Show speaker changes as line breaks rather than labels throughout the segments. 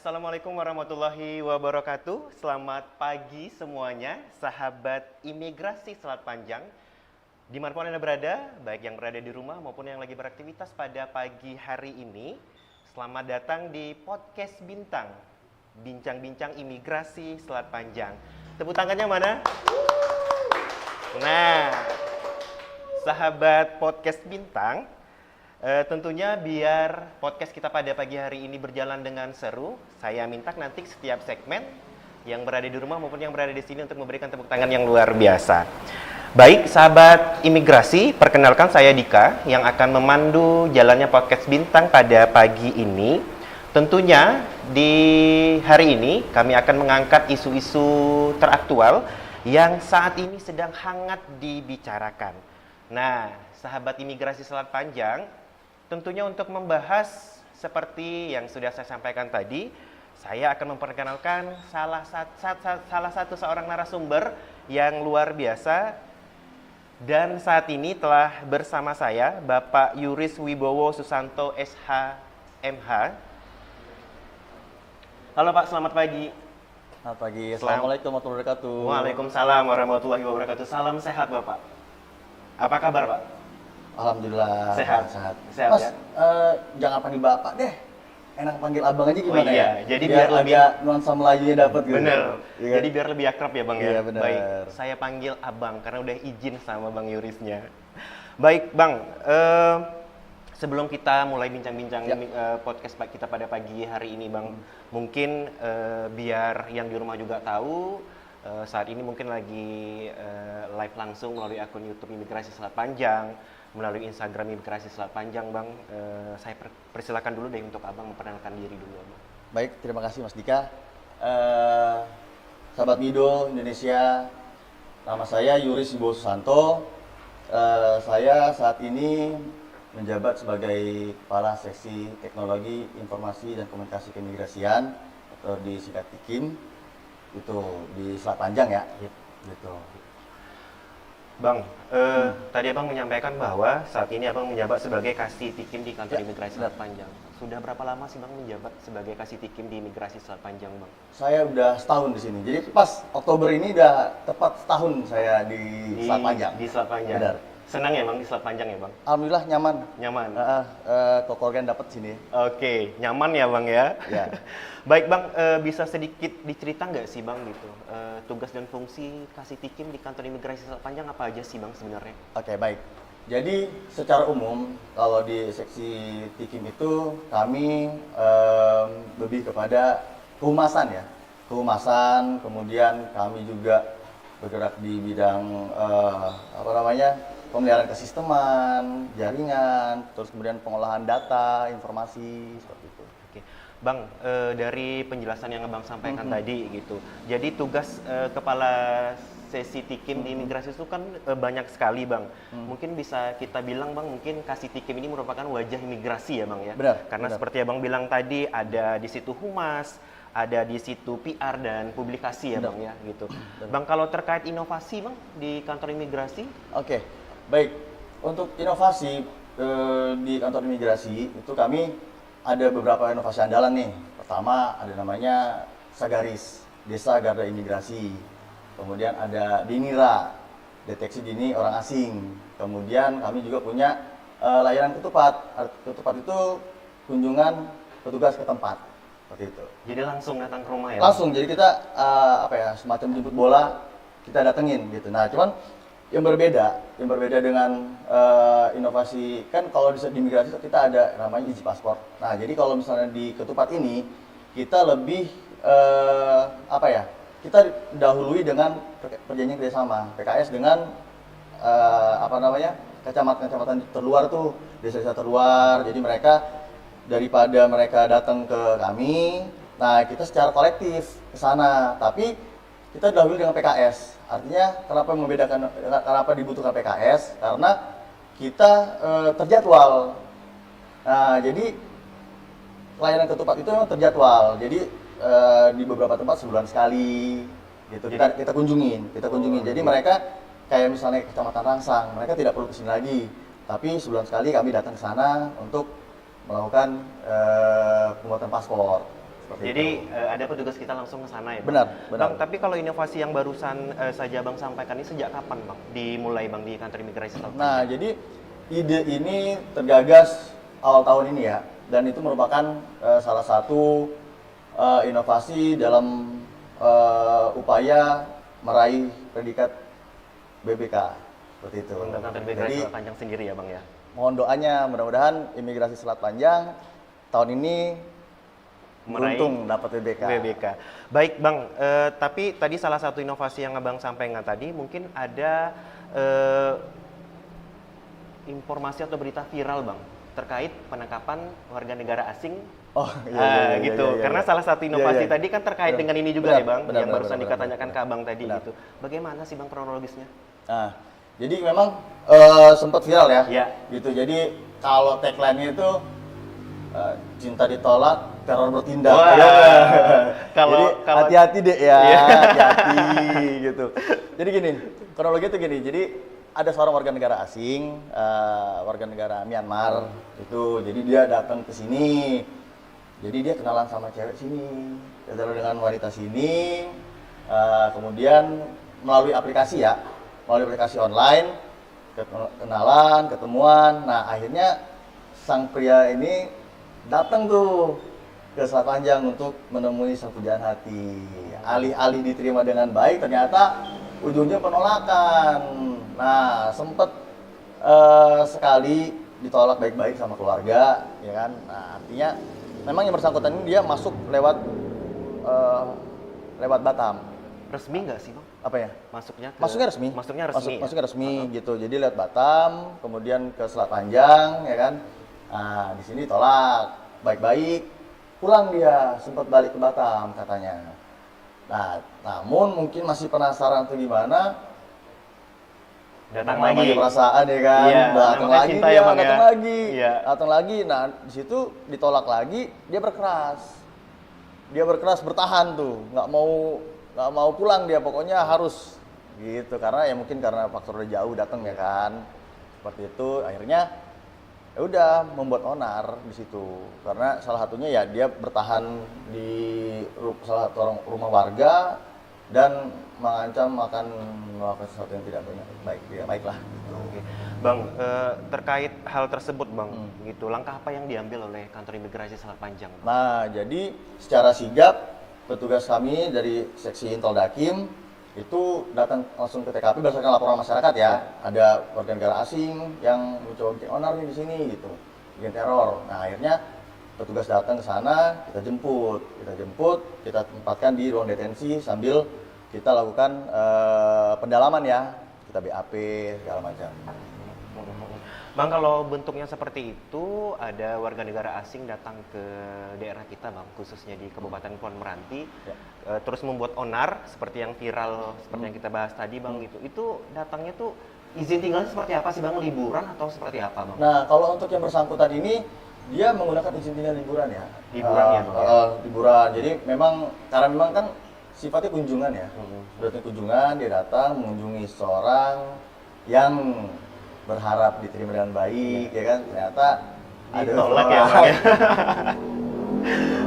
Assalamualaikum warahmatullahi wabarakatuh. Selamat pagi semuanya, sahabat imigrasi Selat Panjang. Dimanapun Anda berada, baik yang berada di rumah maupun yang lagi beraktivitas pada pagi hari ini, selamat datang di Podcast Bintang, bincang-bincang imigrasi Selat Panjang. Tepuk tangannya mana? Nah, sahabat Podcast Bintang, tentunya biar podcast kita pada pagi hari ini berjalan dengan seru, saya minta nanti setiap segmen yang berada di rumah maupun yang berada di sini untuk memberikan tepuk tangan yang luar biasa. Baik, sahabat imigrasi, perkenalkan saya Dika yang akan memandu jalannya podcast Bintang pada pagi ini. Tentunya di hari ini kami akan mengangkat isu-isu teraktual yang saat ini sedang hangat dibicarakan. Nah, sahabat imigrasi Selat Panjang, tentunya untuk membahas seperti yang sudah saya sampaikan tadi, saya akan memperkenalkan salah satu seorang narasumber yang luar biasa. Dan saat ini telah bersama saya Bapak Yuris Wibowo Susanto SH MH. Halo Pak, selamat pagi.
Selamat pagi. Assalamualaikum warahmatullahi wabarakatuh.
Waalaikumsalam warahmatullahi wabarakatuh. Salam sehat Bapak. Apa kabar Pak?
Alhamdulillah.
Sehat. Sehat
Mas,
ya?
jangan panggil Bapak deh. Enak panggil Abang aja gimana
iya.
ya?
Jadi biar lebih
nuansa Melayunya dapat gitu.
Bener.
Iya.
Jadi biar lebih akrab ya Bang ya.
Iya, bener.
Baik, saya panggil Abang karena udah izin sama Bang Yurisnya. Baik Bang, sebelum kita mulai bincang-bincang podcast kita pada pagi hari ini Bang, mungkin biar yang di rumah juga tahu, saat ini mungkin lagi live langsung melalui akun YouTube Imigrasi Selat Panjang, melalui Instagram Imigrasi Selat Panjang Bang. Saya persilakan dulu deh untuk Abang memperkenalkan diri dulu Abang.
Baik, terima kasih Mas Dika. Sahabat Mido Indonesia, nama saya Yuris Wibowo Susanto. Saya saat ini menjabat sebagai Kepala Seksi Teknologi Informasi dan Komunikasi Keimigrasian atau disingkat TIKIM, itu di Selat Panjang ya. Gitu.
Bang, tadi Abang menyampaikan bahwa saat ini Abang menjabat sebagai Kasih Tikim di kantor imigrasi Selat Panjang. Sudah berapa lama sih Bang menjabat sebagai Kasih Tikim di imigrasi Selat Panjang Bang?
Saya udah setahun di sini. Jadi pas Oktober ini udah tepat setahun saya di Selat Panjang.
Di Selat Panjang.
Benar.
Senang ya Bang di Selat Panjang ya Bang?
Alhamdulillah nyaman.
Nyaman.
Kekeluargaan dapat sini.
Oke, nyaman ya Bang ya.
Ya.
Baik Bang, bisa sedikit dicerita nggak sih Bang gitu, tugas dan fungsi Kasih Tikim di kantor imigrasi Selat Panjang apa aja sih Bang sebenarnya?
Oke, baik. Jadi secara umum kalau di seksi Tikim itu kami lebih kepada kehumasan ya. Kehumasan, kemudian kami juga bergerak di bidang pemeliharaan kesisteman, jaringan, terus kemudian pengolahan data, informasi seperti itu.
Oke, Bang, dari penjelasan yang Abang sampaikan tadi gitu, jadi tugas kepala sesi Tikim di imigrasi itu kan banyak sekali Bang. Mungkin bisa kita bilang Bang, mungkin Kasih Tikim ini merupakan wajah imigrasi ya Bang ya?
Benar.
Karena
benar.
seperti Abang bilang tadi, ada di situ humas, ada di situ PR dan publikasi ya
Benar.
Bang ya gitu.
Benar.
Bang, kalau terkait inovasi Bang di kantor imigrasi?
Oke, baik. Untuk inovasi di kantor imigrasi itu kami ada beberapa inovasi andalan nih. Pertama ada namanya Sagaris, Desa Garda Imigrasi. Kemudian ada Dinira, deteksi dini orang asing. Kemudian kami juga punya layanan ketupat. Ketupat itu kunjungan petugas ke tempat. Seperti itu.
Jadi langsung datang ke rumah ya?
Langsung, jadi kita semacam jemput bola, kita datengin gitu. Nah, cuman yang berbeda dengan inovasi, kan kalau di imigrasi kita ada namanya izin paspor. Nah, jadi kalau misalnya di ketupat ini kita lebih kita dahului dengan perjanjian kerjasama PKS dengan kecamatan terluar tuh, desa-desa terluar. Jadi mereka daripada mereka datang ke kami, nah kita secara kolektif ke sana, tapi kita dahulu dengan PKS. Artinya kenapa dibutuhkan PKS? Karena kita terjadwal. Nah, jadi layanan ketupat itu memang terjadwal. Jadi di beberapa tempat sebulan sekali gitu. Kita kunjungin. Jadi mereka kayak misalnya Kecamatan Rangsang, mereka tidak perlu kesini lagi. Tapi sebulan sekali kami datang ke sana untuk melakukan pembuatan paspor
Jadi ada petugas kita langsung ke sana ya, Bang?
Benar, benar.
Bang, tapi kalau inovasi yang barusan saja Bang sampaikan ini sejak kapan, Bang? Dimulai, Bang, di kantor imigrasi Selat
Nah,
Panjang?
jadi ide ini tergagas awal tahun ini ya, dan itu merupakan salah satu inovasi dalam upaya meraih predikat BBK seperti itu.
Untuk kantor imigrasi
Jadi
Selat Panjang sendiri ya, Bang ya?
mohon doanya, mudah-mudahan imigrasi Selat Panjang tahun ini
Meraih
beruntung dapat BBK.
BBK. Baik, Bang. Tapi tadi salah satu inovasi yang Abang sampaikan tadi, mungkin ada informasi atau berita viral, Bang, terkait penangkapan warga negara asing.
Oh iya,
Gitu. Karena salah satu inovasi tadi kan terkait dengan ini juga ya, Bang, yang barusan dikatanyakan ke Abang tadi gitu. Bagaimana sih, Bang, kronologisnya?
Nah, jadi memang sempat viral ya.
Iya.
Gitu. Jadi kalau tagline-nya itu cinta ditolak, teror bertindak.
Wah.
Ya.
Kalau-
Jadi
kalau-
hati-hati deh ya,
Iya.
hati-hati gitu. Jadi gini, kronologi itu gini. Jadi ada seorang warga negara asing, warga negara Myanmar itu. Jadi dia datang ke sini. Jadi dia kenalan sama cewek sini, kenalan dengan wanita sini. Kemudian melalui aplikasi ya, melalui aplikasi online, kenalan, ketemuan. Nah akhirnya sang pria ini datang tuh ke Selat Panjang untuk menemui sang pujaan hati. Alih-alih diterima dengan baik, ternyata ujungnya penolakan. Nah, sempet sekali ditolak baik-baik sama keluarga, ya kan? Nah, artinya memang yang bersangkutan ini dia masuk lewat Batam.
Resmi nggak sih, Bang?
Apa ya?
Masuknya
Resmi.
Masuknya resmi.
Masuknya resmi gitu. Jadi lewat Batam, kemudian ke Selat Panjang, ya kan? Nah, di sini tolak baik-baik, pulang dia, sempat balik ke Batam katanya. Nah, namun mungkin masih penasaran atau gimana?
Datang
Namanya
lagi.
perasaan ya kan,
Iya,
datang
namanya
lagi
cinta
dia,
ya, Bang, ya.
datang lagi,
Iya.
datang lagi. Nah, di situ ditolak lagi, dia berkeras bertahan tuh, nggak mau pulang dia, pokoknya harus gitu, karena ya mungkin karena faktor udah jauh datang ya kan, seperti itu. Akhirnya ya udah membuat onar di situ, karena salah satunya ya dia bertahan di salah satu rumah warga dan mengancam akan melakukan sesuatu yang tidak baik lah.
Oke. Bang, terkait hal tersebut, Bang, gitu, langkah apa yang diambil oleh kantor imigrasi Selat Panjang, Bang?
Nah, jadi secara sigap petugas kami dari seksi Intol Dakim itu datang langsung ke TKP berdasarkan laporan masyarakat ya. Ada warga negara asing yang mencoba bikin onar nih di sini gitu, bikin teror. Nah, akhirnya petugas datang ke sana, kita jemput, kita tempatkan di ruang detensi sambil kita lakukan pendalaman ya, kita BAP segala macam.
Bang, kalau bentuknya seperti itu, ada warga negara asing datang ke daerah kita, Bang, khususnya di Kabupaten Kepulauan Meranti, terus membuat onar seperti yang viral, seperti yang kita bahas tadi, Bang, gitu. Itu datangnya tuh izin tinggalnya seperti apa sih, Bang? Liburan atau seperti apa, Bang?
Nah, kalau untuk yang bersangkutan ini dia menggunakan izin tinggal liburan ya.
Liburan ya, Bang, ya?
Liburan. Jadi karena memang kan sifatnya kunjungan ya. Berarti kunjungan, dia datang mengunjungi seseorang yang berharap diterima dengan baik, ya kan? Ternyata ada
ditolak ya, Bang, ya?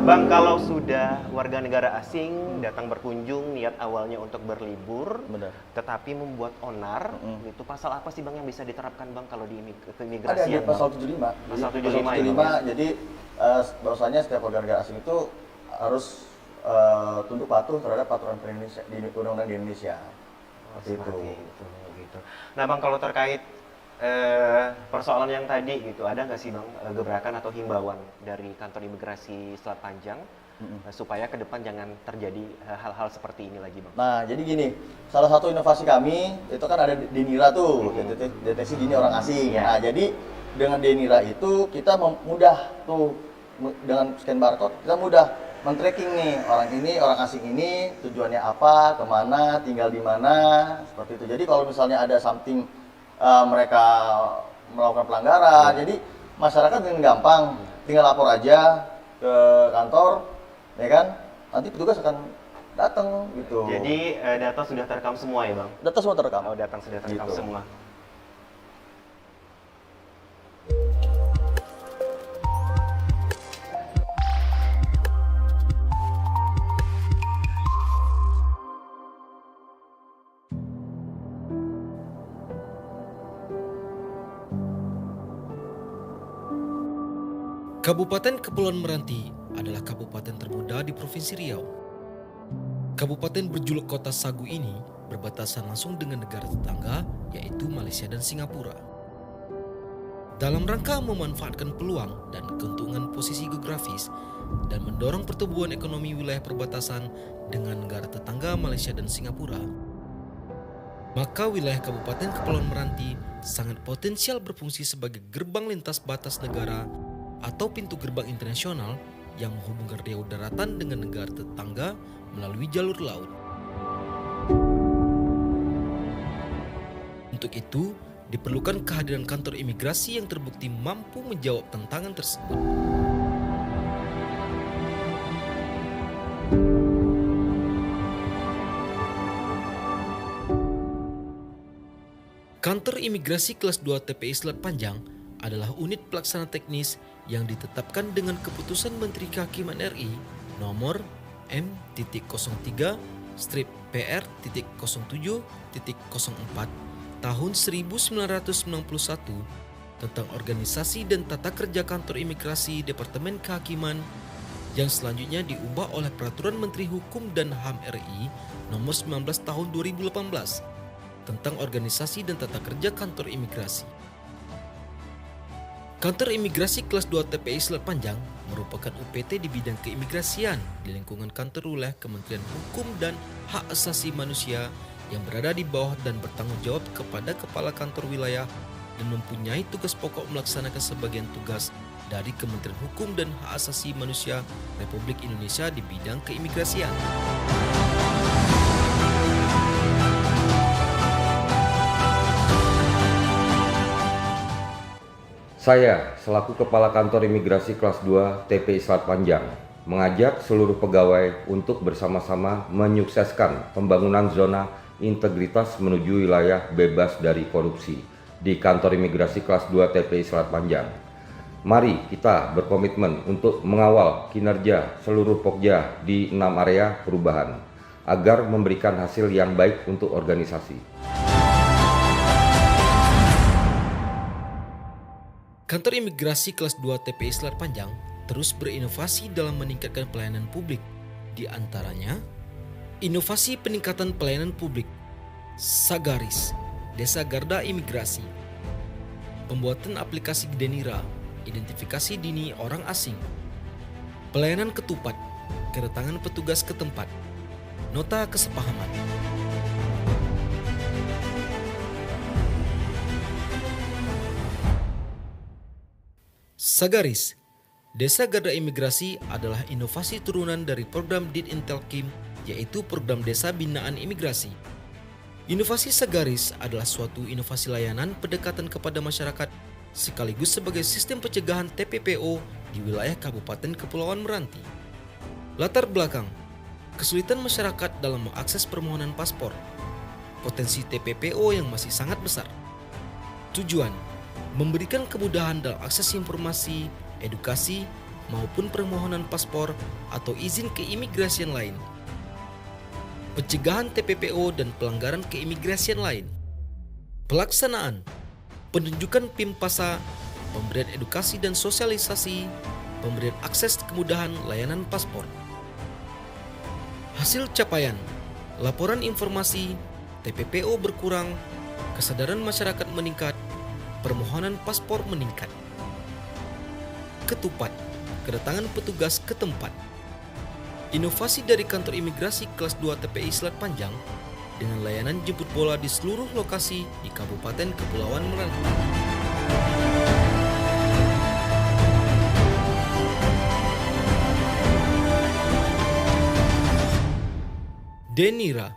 Bang, kalau sudah warga negara asing datang berkunjung, niat awalnya untuk berlibur,
Benar.
tetapi membuat onar, itu pasal apa sih, Bang, yang bisa diterapkan, Bang, kalau di
Ada
keimigrasian,
di pasal
Bang?
75.
Pasal
Jadi,
75 ya,
jadi bahwasanya setiap warga negara asing itu harus tunduk patuh terhadap peraturan di undang-undang di Indonesia. Seperti itu.
Gitu. Nah, Bang, kalau terkait persoalan yang tadi gitu, ada nggak sih, Bang, gebrakan atau himbauan dari kantor imigrasi Selat Panjang supaya ke depan jangan terjadi hal-hal seperti ini lagi, Bang?
Nah, jadi gini, salah satu inovasi kami itu kan ada Denira tuh, deteksi dini orang asing.
Iya.
Nah, jadi dengan Denira itu kita mudah tuh dengan scan barcode kita mudah men-tracking nih orang asing ini tujuannya apa, kemana, tinggal di mana, seperti itu. Jadi kalau misalnya ada something mereka melakukan pelanggaran, jadi masyarakat dengan gampang tinggal lapor aja ke kantor, ya kan? Nanti petugas akan datang gitu.
Jadi data sudah terekam semua ya, Bang?
Data semua terekam.
Oh, datang sudah terekam
Gitu.
semua.
Kabupaten Kepulauan Meranti adalah kabupaten termuda di Provinsi Riau. Kabupaten berjuluk Kota Sagu ini berbatasan langsung dengan negara tetangga yaitu Malaysia dan Singapura. Dalam rangka memanfaatkan peluang dan keuntungan posisi geografis dan mendorong pertumbuhan ekonomi wilayah perbatasan dengan negara tetangga Malaysia dan Singapura, maka wilayah Kabupaten Kepulauan Meranti sangat potensial berfungsi sebagai gerbang lintas batas negara atau pintu gerbang internasional yang menghubungkan Riau daratan dengan negara tetangga melalui jalur laut. Untuk itu, diperlukan kehadiran kantor imigrasi yang terbukti mampu menjawab tantangan tersebut. Kantor imigrasi kelas 2 TPI Selat Panjang adalah unit pelaksana teknis yang ditetapkan dengan keputusan Menteri Kehakiman RI nomor M.PR.07.04 tahun 1991 tentang organisasi dan tata kerja kantor imigrasi Departemen Kehakiman yang selanjutnya diubah oleh Peraturan Menteri Hukum dan HAM RI nomor 19 tahun 2018 tentang organisasi dan tata kerja kantor imigrasi. Kantor imigrasi kelas 2 TPI Selat Panjang merupakan UPT di bidang keimigrasian di lingkungan kantor wilayah Kementerian Hukum dan Hak Asasi Manusia yang berada di bawah dan bertanggung jawab kepada kepala kantor wilayah dan mempunyai tugas pokok melaksanakan sebagian tugas dari Kementerian Hukum dan Hak Asasi Manusia Republik Indonesia di bidang keimigrasian.
Saya, selaku Kepala Kantor Imigrasi Kelas 2 TPI Selat Panjang, mengajak seluruh pegawai untuk bersama-sama menyukseskan pembangunan zona integritas menuju wilayah bebas dari korupsi di Kantor Imigrasi Kelas 2 TPI Selat Panjang. Mari kita berkomitmen untuk mengawal kinerja seluruh Pokja di 6 area perubahan agar memberikan hasil yang baik untuk organisasi.
Kantor Imigrasi Kelas 2 TPI Selat Panjang terus berinovasi dalam meningkatkan pelayanan publik. Di antaranya, inovasi peningkatan pelayanan publik, Sagaris, Desa Garda Imigrasi, pembuatan aplikasi Denira, identifikasi dini orang asing, pelayanan ketupat, kedatangan petugas ke tempat, nota kesepahaman. Sagaris, Desa Garda Imigrasi adalah inovasi turunan dari program Ditintelkim, yaitu program Desa Binaan Imigrasi. Inovasi Sagaris adalah suatu inovasi layanan pendekatan kepada masyarakat sekaligus sebagai sistem pencegahan TPPO di wilayah Kabupaten Kepulauan Meranti. Latar belakang, kesulitan masyarakat dalam mengakses permohonan paspor, potensi TPPO yang masih sangat besar. Tujuan, memberikan kemudahan dalam akses informasi, edukasi, maupun permohonan paspor atau izin keimigrasian lain. Pencegahan TPPO dan pelanggaran keimigrasian lain. Pelaksanaan, penunjukan PIM PASA, pemberian edukasi dan sosialisasi, pemberian akses kemudahan layanan paspor. Hasil capaian, laporan informasi, TPPO berkurang, kesadaran masyarakat meningkat, permohonan paspor meningkat. Ketupat, kedatangan petugas ke tempat. Inovasi dari Kantor Imigrasi Kelas 2 TPI Selat Panjang dengan layanan jemput bola di seluruh lokasi di Kabupaten Kepulauan Meranti. Denira,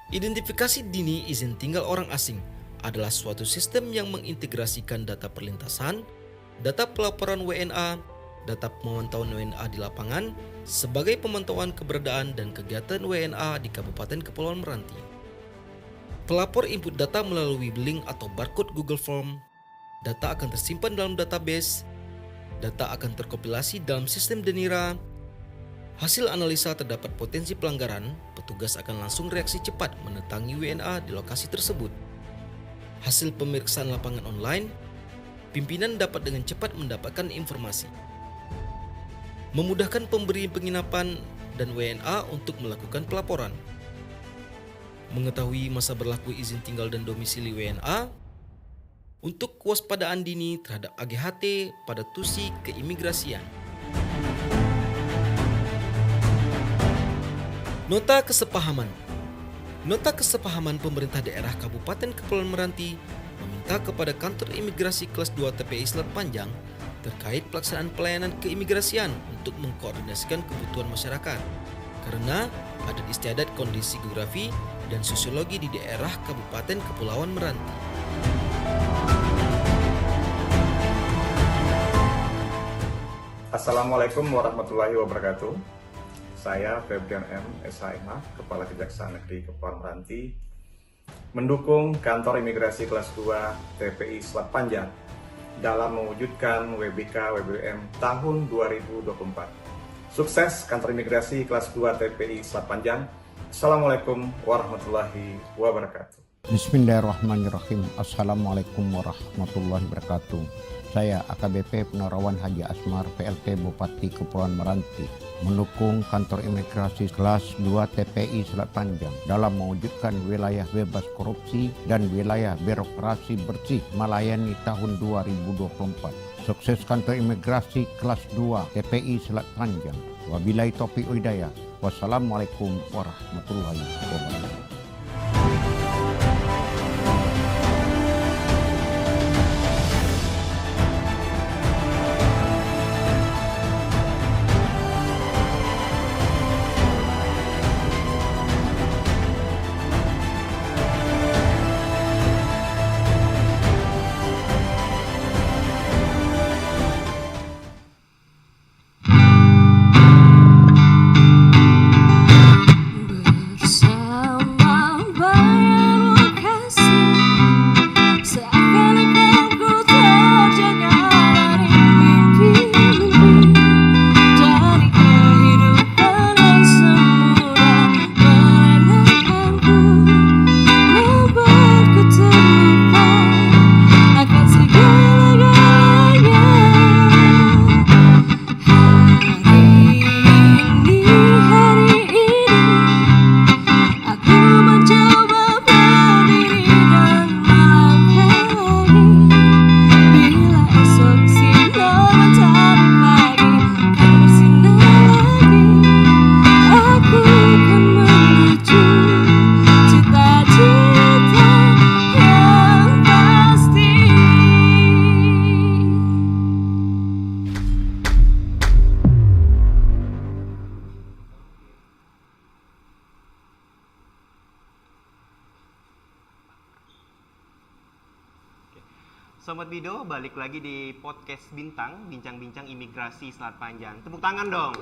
identifikasi dini izin tinggal orang asing, adalah suatu sistem yang mengintegrasikan data perlintasan, data pelaporan WNA, data pemantauan WNA di lapangan sebagai pemantauan keberadaan dan kegiatan WNA di Kabupaten Kepulauan Meranti. Pelapor input data melalui link atau barcode Google Form, data akan tersimpan dalam database, data akan terkompilasi dalam sistem Denira. Hasil analisa terdapat potensi pelanggaran, petugas akan langsung reaksi cepat mendatangi WNA di lokasi tersebut. Hasil pemeriksaan lapangan online, pimpinan dapat dengan cepat mendapatkan informasi. memudahkan pemberi penginapan dan WNA untuk melakukan pelaporan, mengetahui masa berlaku izin tinggal dan domisili WNA, untuk kewaspadaan dini terhadap AGHT pada tusi keimigrasian. Nota kesepahaman. Nota kesepahaman pemerintah daerah Kabupaten Kepulauan Meranti meminta kepada kantor imigrasi kelas 2 TPI Selat Panjang terkait pelaksanaan pelayanan keimigrasian untuk mengkoordinasikan kebutuhan masyarakat karena adat istiadat, kondisi geografi dan sosiologi di daerah Kabupaten Kepulauan Meranti.
Assalamualaikum warahmatullahi wabarakatuh. Saya Febrian M. SHMH, Kepala Kejaksaan Negeri Kepulauan Meranti, mendukung Kantor Imigrasi Kelas 2 TPI Selat Panjang dalam mewujudkan WBK WBUM tahun 2024. Sukses Kantor Imigrasi Kelas 2 TPI Selat Panjang. Assalamualaikum warahmatullahi wabarakatuh.
Bismillahirrahmanirrahim. Assalamualaikum warahmatullahi wabarakatuh. Saya AKBP Penerawan Haji Asmar, PLT Bupati Kepulauan Meranti, mendukung Kantor Imigrasi Kelas 2 TPI Selat Panjang dalam mewujudkan wilayah bebas korupsi dan wilayah birokrasi bersih melayani tahun 2024. Sukses Kantor Imigrasi Kelas 2 TPI Selat Panjang. Wabillahi taufiq wal hidayah. Wassalamualaikum warahmatullahi wabarakatuh.
Sobat Bido, balik lagi di podcast Bintang, bincang-bincang imigrasi Selat Panjang. Tepuk tangan dong.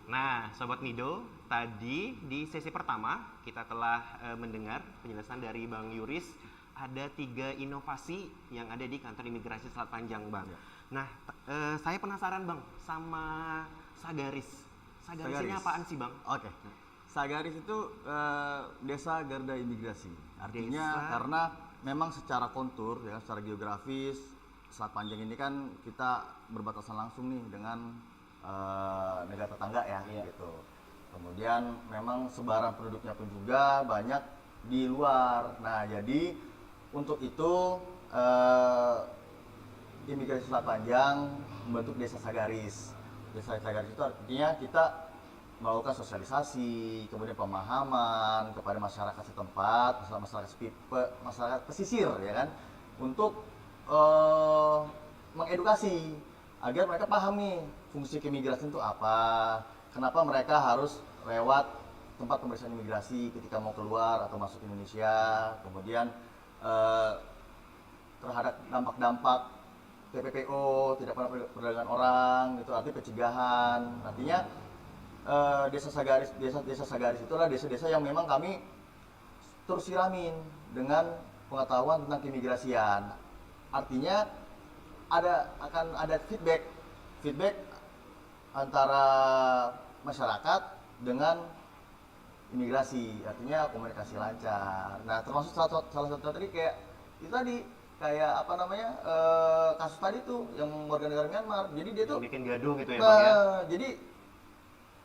Nah, Sobat Mido, tadi di sesi pertama kita telah mendengar penjelasan dari Bang Yuris. Ada 3 inovasi yang ada di kantor imigrasi Selat Panjang, Bang. Nah, saya penasaran, Bang, sama Sagaris. Sagaris ini apaan sih, Bang?
Oke. Sagaris itu desa garda imigrasi. Artinya
Desa.
karena memang secara kontur, ya, secara geografis, Selat Panjang ini kan kita berbatasan langsung nih dengan negara tetangga ya, gitu. Kemudian memang sebaran penduduknya pun juga banyak di luar. Nah, jadi untuk itu imigrasi Selat Panjang membentuk desa Sagaris. Desa Sagaris itu artinya kita melakukan sosialisasi, kemudian pemahaman kepada masyarakat setempat, masyarakat pesisir, ya kan, untuk mengedukasi agar mereka paham nih fungsi keimigrasian itu apa, kenapa mereka harus lewat tempat pemeriksaan imigrasi ketika mau keluar atau masuk Indonesia, kemudian terhadap dampak-dampak TPPO, tidak pernah perdagangan orang, itu artinya pencegahan. Artinya desa Sagaris itu adalah desa-desa yang memang kami terus siramin dengan pengetahuan tentang keimigrasian. Artinya akan ada feedback antara masyarakat dengan imigrasi, artinya komunikasi lancar. Nah, termasuk salah satu tadi kayak itu tadi kayak apa namanya kasus tadi tuh yang warga negara Myanmar. Jadi dia tuh
bikin gaduh gitu ya Bang ya.
jadi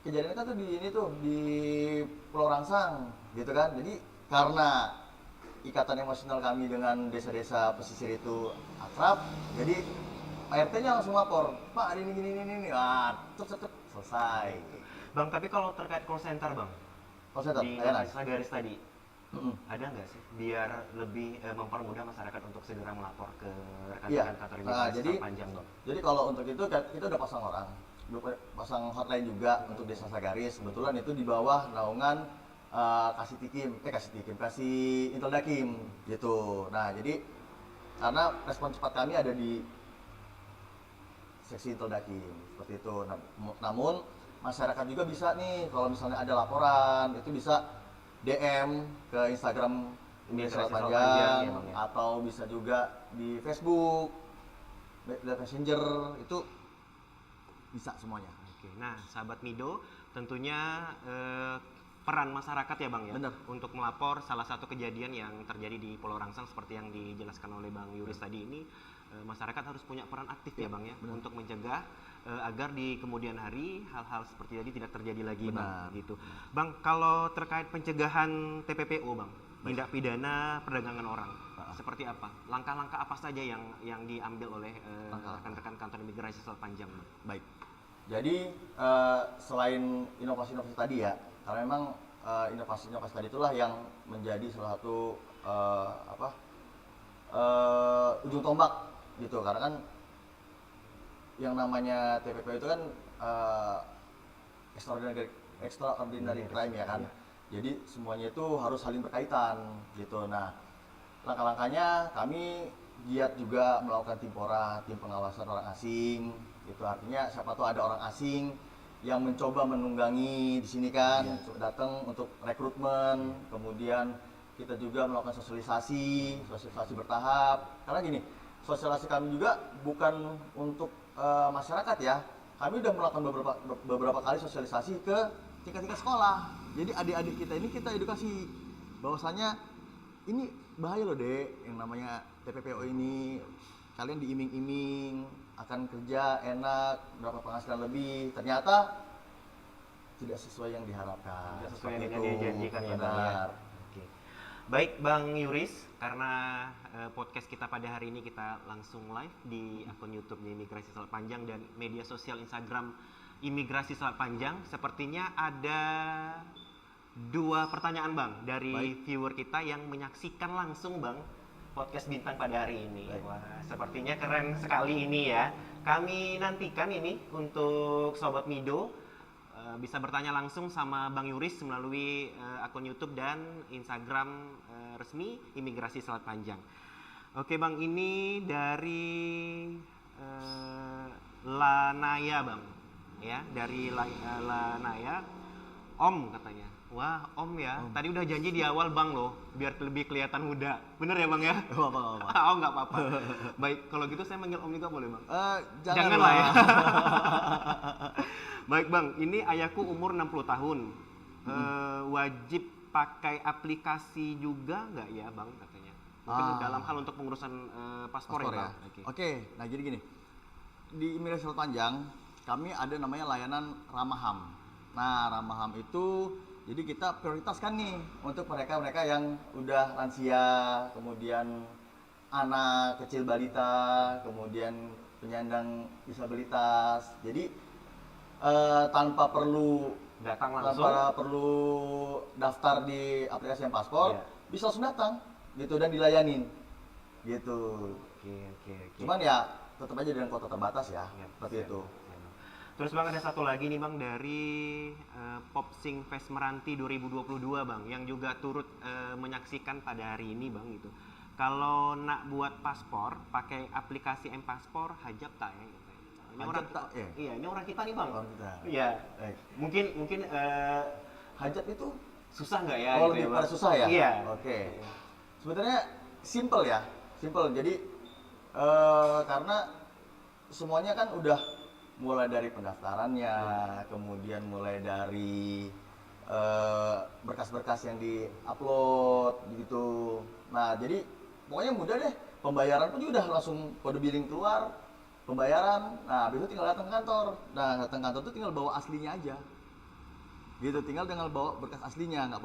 kejadiannya kan tuh di ini tuh di Pulau Rangsang gitu kan. Jadi karena ikatan emosional kami dengan desa-desa pesisir itu akrab, jadi RT-nya langsung lapor, Pak ada ini gini, terus selesai.
Bang, tapi kalau terkait call center Bang,
Call center,
di
layanan.
istilah garis tadi, ada nggak sih biar lebih mempermudah masyarakat untuk segera melapor ke
Iya.
rekan-rekan kantor
Nah,
imigrasi
jadi
Panjang Bang?
Jadi kalau untuk itu kita udah pasang orang, udah pasang hotline juga untuk desa Sagaris. Kebetulan itu di bawah naungan kasih Inteldakim gitu. Nah jadi karena respon cepat kami ada di seksi Inteldakim seperti itu. Namun masyarakat juga bisa nih kalau misalnya ada laporan itu bisa DM ke Instagram Imigrasi Selat Panjang
ya, Bang, ya.
atau bisa juga di Facebook, Messenger itu bisa semuanya.
Oke, nah sahabat Mido, tentunya peran masyarakat ya Bang ya,
Bener.
untuk melapor salah satu kejadian yang terjadi di Pulau Rangsang seperti yang dijelaskan oleh Bang Yuris tadi ini, masyarakat harus punya peran aktif ya Bang ya, untuk mencegah agar di kemudian hari hal-hal seperti tadi tidak terjadi lagi Bang. Gitu. Bang, kalau terkait pencegahan TPPO Bang, tindak pidana perdagangan orang, seperti apa? Langkah-langkah apa saja yang diambil oleh rekan-rekan kantor imigrasi Selat Panjang Bang?
Baik. Jadi selain inovasi-inovasi tadi ya, karena memang inovasi-inovasi tadi itulah yang menjadi salah satu ujung tombak gitu. Karena kan yang namanya TPP itu kan extraordinary crime ya kan. Jadi semuanya itu harus saling berkaitan gitu. Nah, langkah-langkahnya kami giat juga melakukan tim pengawasan orang asing. Itu artinya siapa tahu ada orang asing yang mencoba menunggangi di sini kan, datang untuk rekrutmen. Kemudian kita juga melakukan sosialisasi bertahap. Karena gini, sosialisasi kami juga bukan untuk masyarakat ya. Kami udah melakukan beberapa kali sosialisasi ke tingkat-tingkat sekolah. Jadi adik-adik kita ini kita edukasi bahwasanya ini bahaya loh Dek, yang namanya TPPO ini. Kalian diiming-iming akan kerja enak, berapa penghasilan lebih, ternyata tidak sesuai yang diharapkan.
Tidak sesuai
Seperti
dengan
itu.
yang dijanjikan ya Bang ya.
Benar.
Oke. Baik Bang Yuris, karena podcast kita pada hari ini kita langsung live di akun YouTube-nya Imigrasi Selat Panjang dan media sosial Instagram Imigrasi Selat Panjang, sepertinya ada 2 pertanyaan Bang dari viewer kita yang menyaksikan langsung Bang podcast Bintang pada hari ini. Wah, sepertinya keren sekali ini ya. Kami nantikan ini untuk Sobat Mido bisa bertanya langsung sama Bang Yuris melalui akun YouTube dan Instagram resmi Imigrasi Selat Panjang. Oke Bang, ini dari Lanaya Bang, ya dari Lanaya. Om katanya. Wah Om ya, tadi udah janji di awal Bang loh, biar lebih kelihatan muda. Bener ya Bang ya?
Gak apa-apa.
Oh nggak apa-apa. Baik, kalau gitu saya manggil Om juga boleh Bang?
Janganlah
ya. Baik Bang, ini ayahku umur 60 tahun. Wajib pakai aplikasi juga nggak ya Bang katanya? Mungkin dalam hal untuk pengurusan paspor ya Bang?
Oke, nah jadi gini. Di Imigrasi Selat Panjang, kami ada namanya layanan Ramaham. Nah, Ramaham itu jadi kita prioritaskan nih untuk mereka-mereka yang udah lansia, kemudian anak kecil balita, kemudian penyandang disabilitas. Jadi tanpa perlu daftar di aplikasi yang paspor, bisa langsung datang gitu dan dilayanin gitu.
Oke.
Cuman ya tetap aja dengan kota terbatas ya, seperti itu.
Terus Bang ada satu lagi nih Bang dari Popsing Fest Meranti 2022 Bang, yang juga turut menyaksikan pada hari ini Bang gitu. Kalau nak buat paspor pakai aplikasi M-Paspor hajab tak ya? Ini orang
Hajab tak, ya?
Iya, ini orang kita nih Bang.
Orang kita.
Iya.
Baik.
Mungkin
Hajat itu
susah nggak ya?
oh,
gitu
lebih
ya,
pada
Bang?
susah ya?
Iya.
Oke. Sebenarnya simple ya, simple. Jadi karena semuanya kan udah mulai dari pendaftarannya, kemudian mulai dari berkas-berkas yang di-upload gitu. Nah, jadi pokoknya mudah deh. Pembayaran pun juga udah langsung kode billing keluar, pembayaran. Nah, habis itu tinggal datang ke kantor. Nah, datang kantor tuh tinggal bawa aslinya aja. Gitu, tinggal bawa berkas aslinya, nggak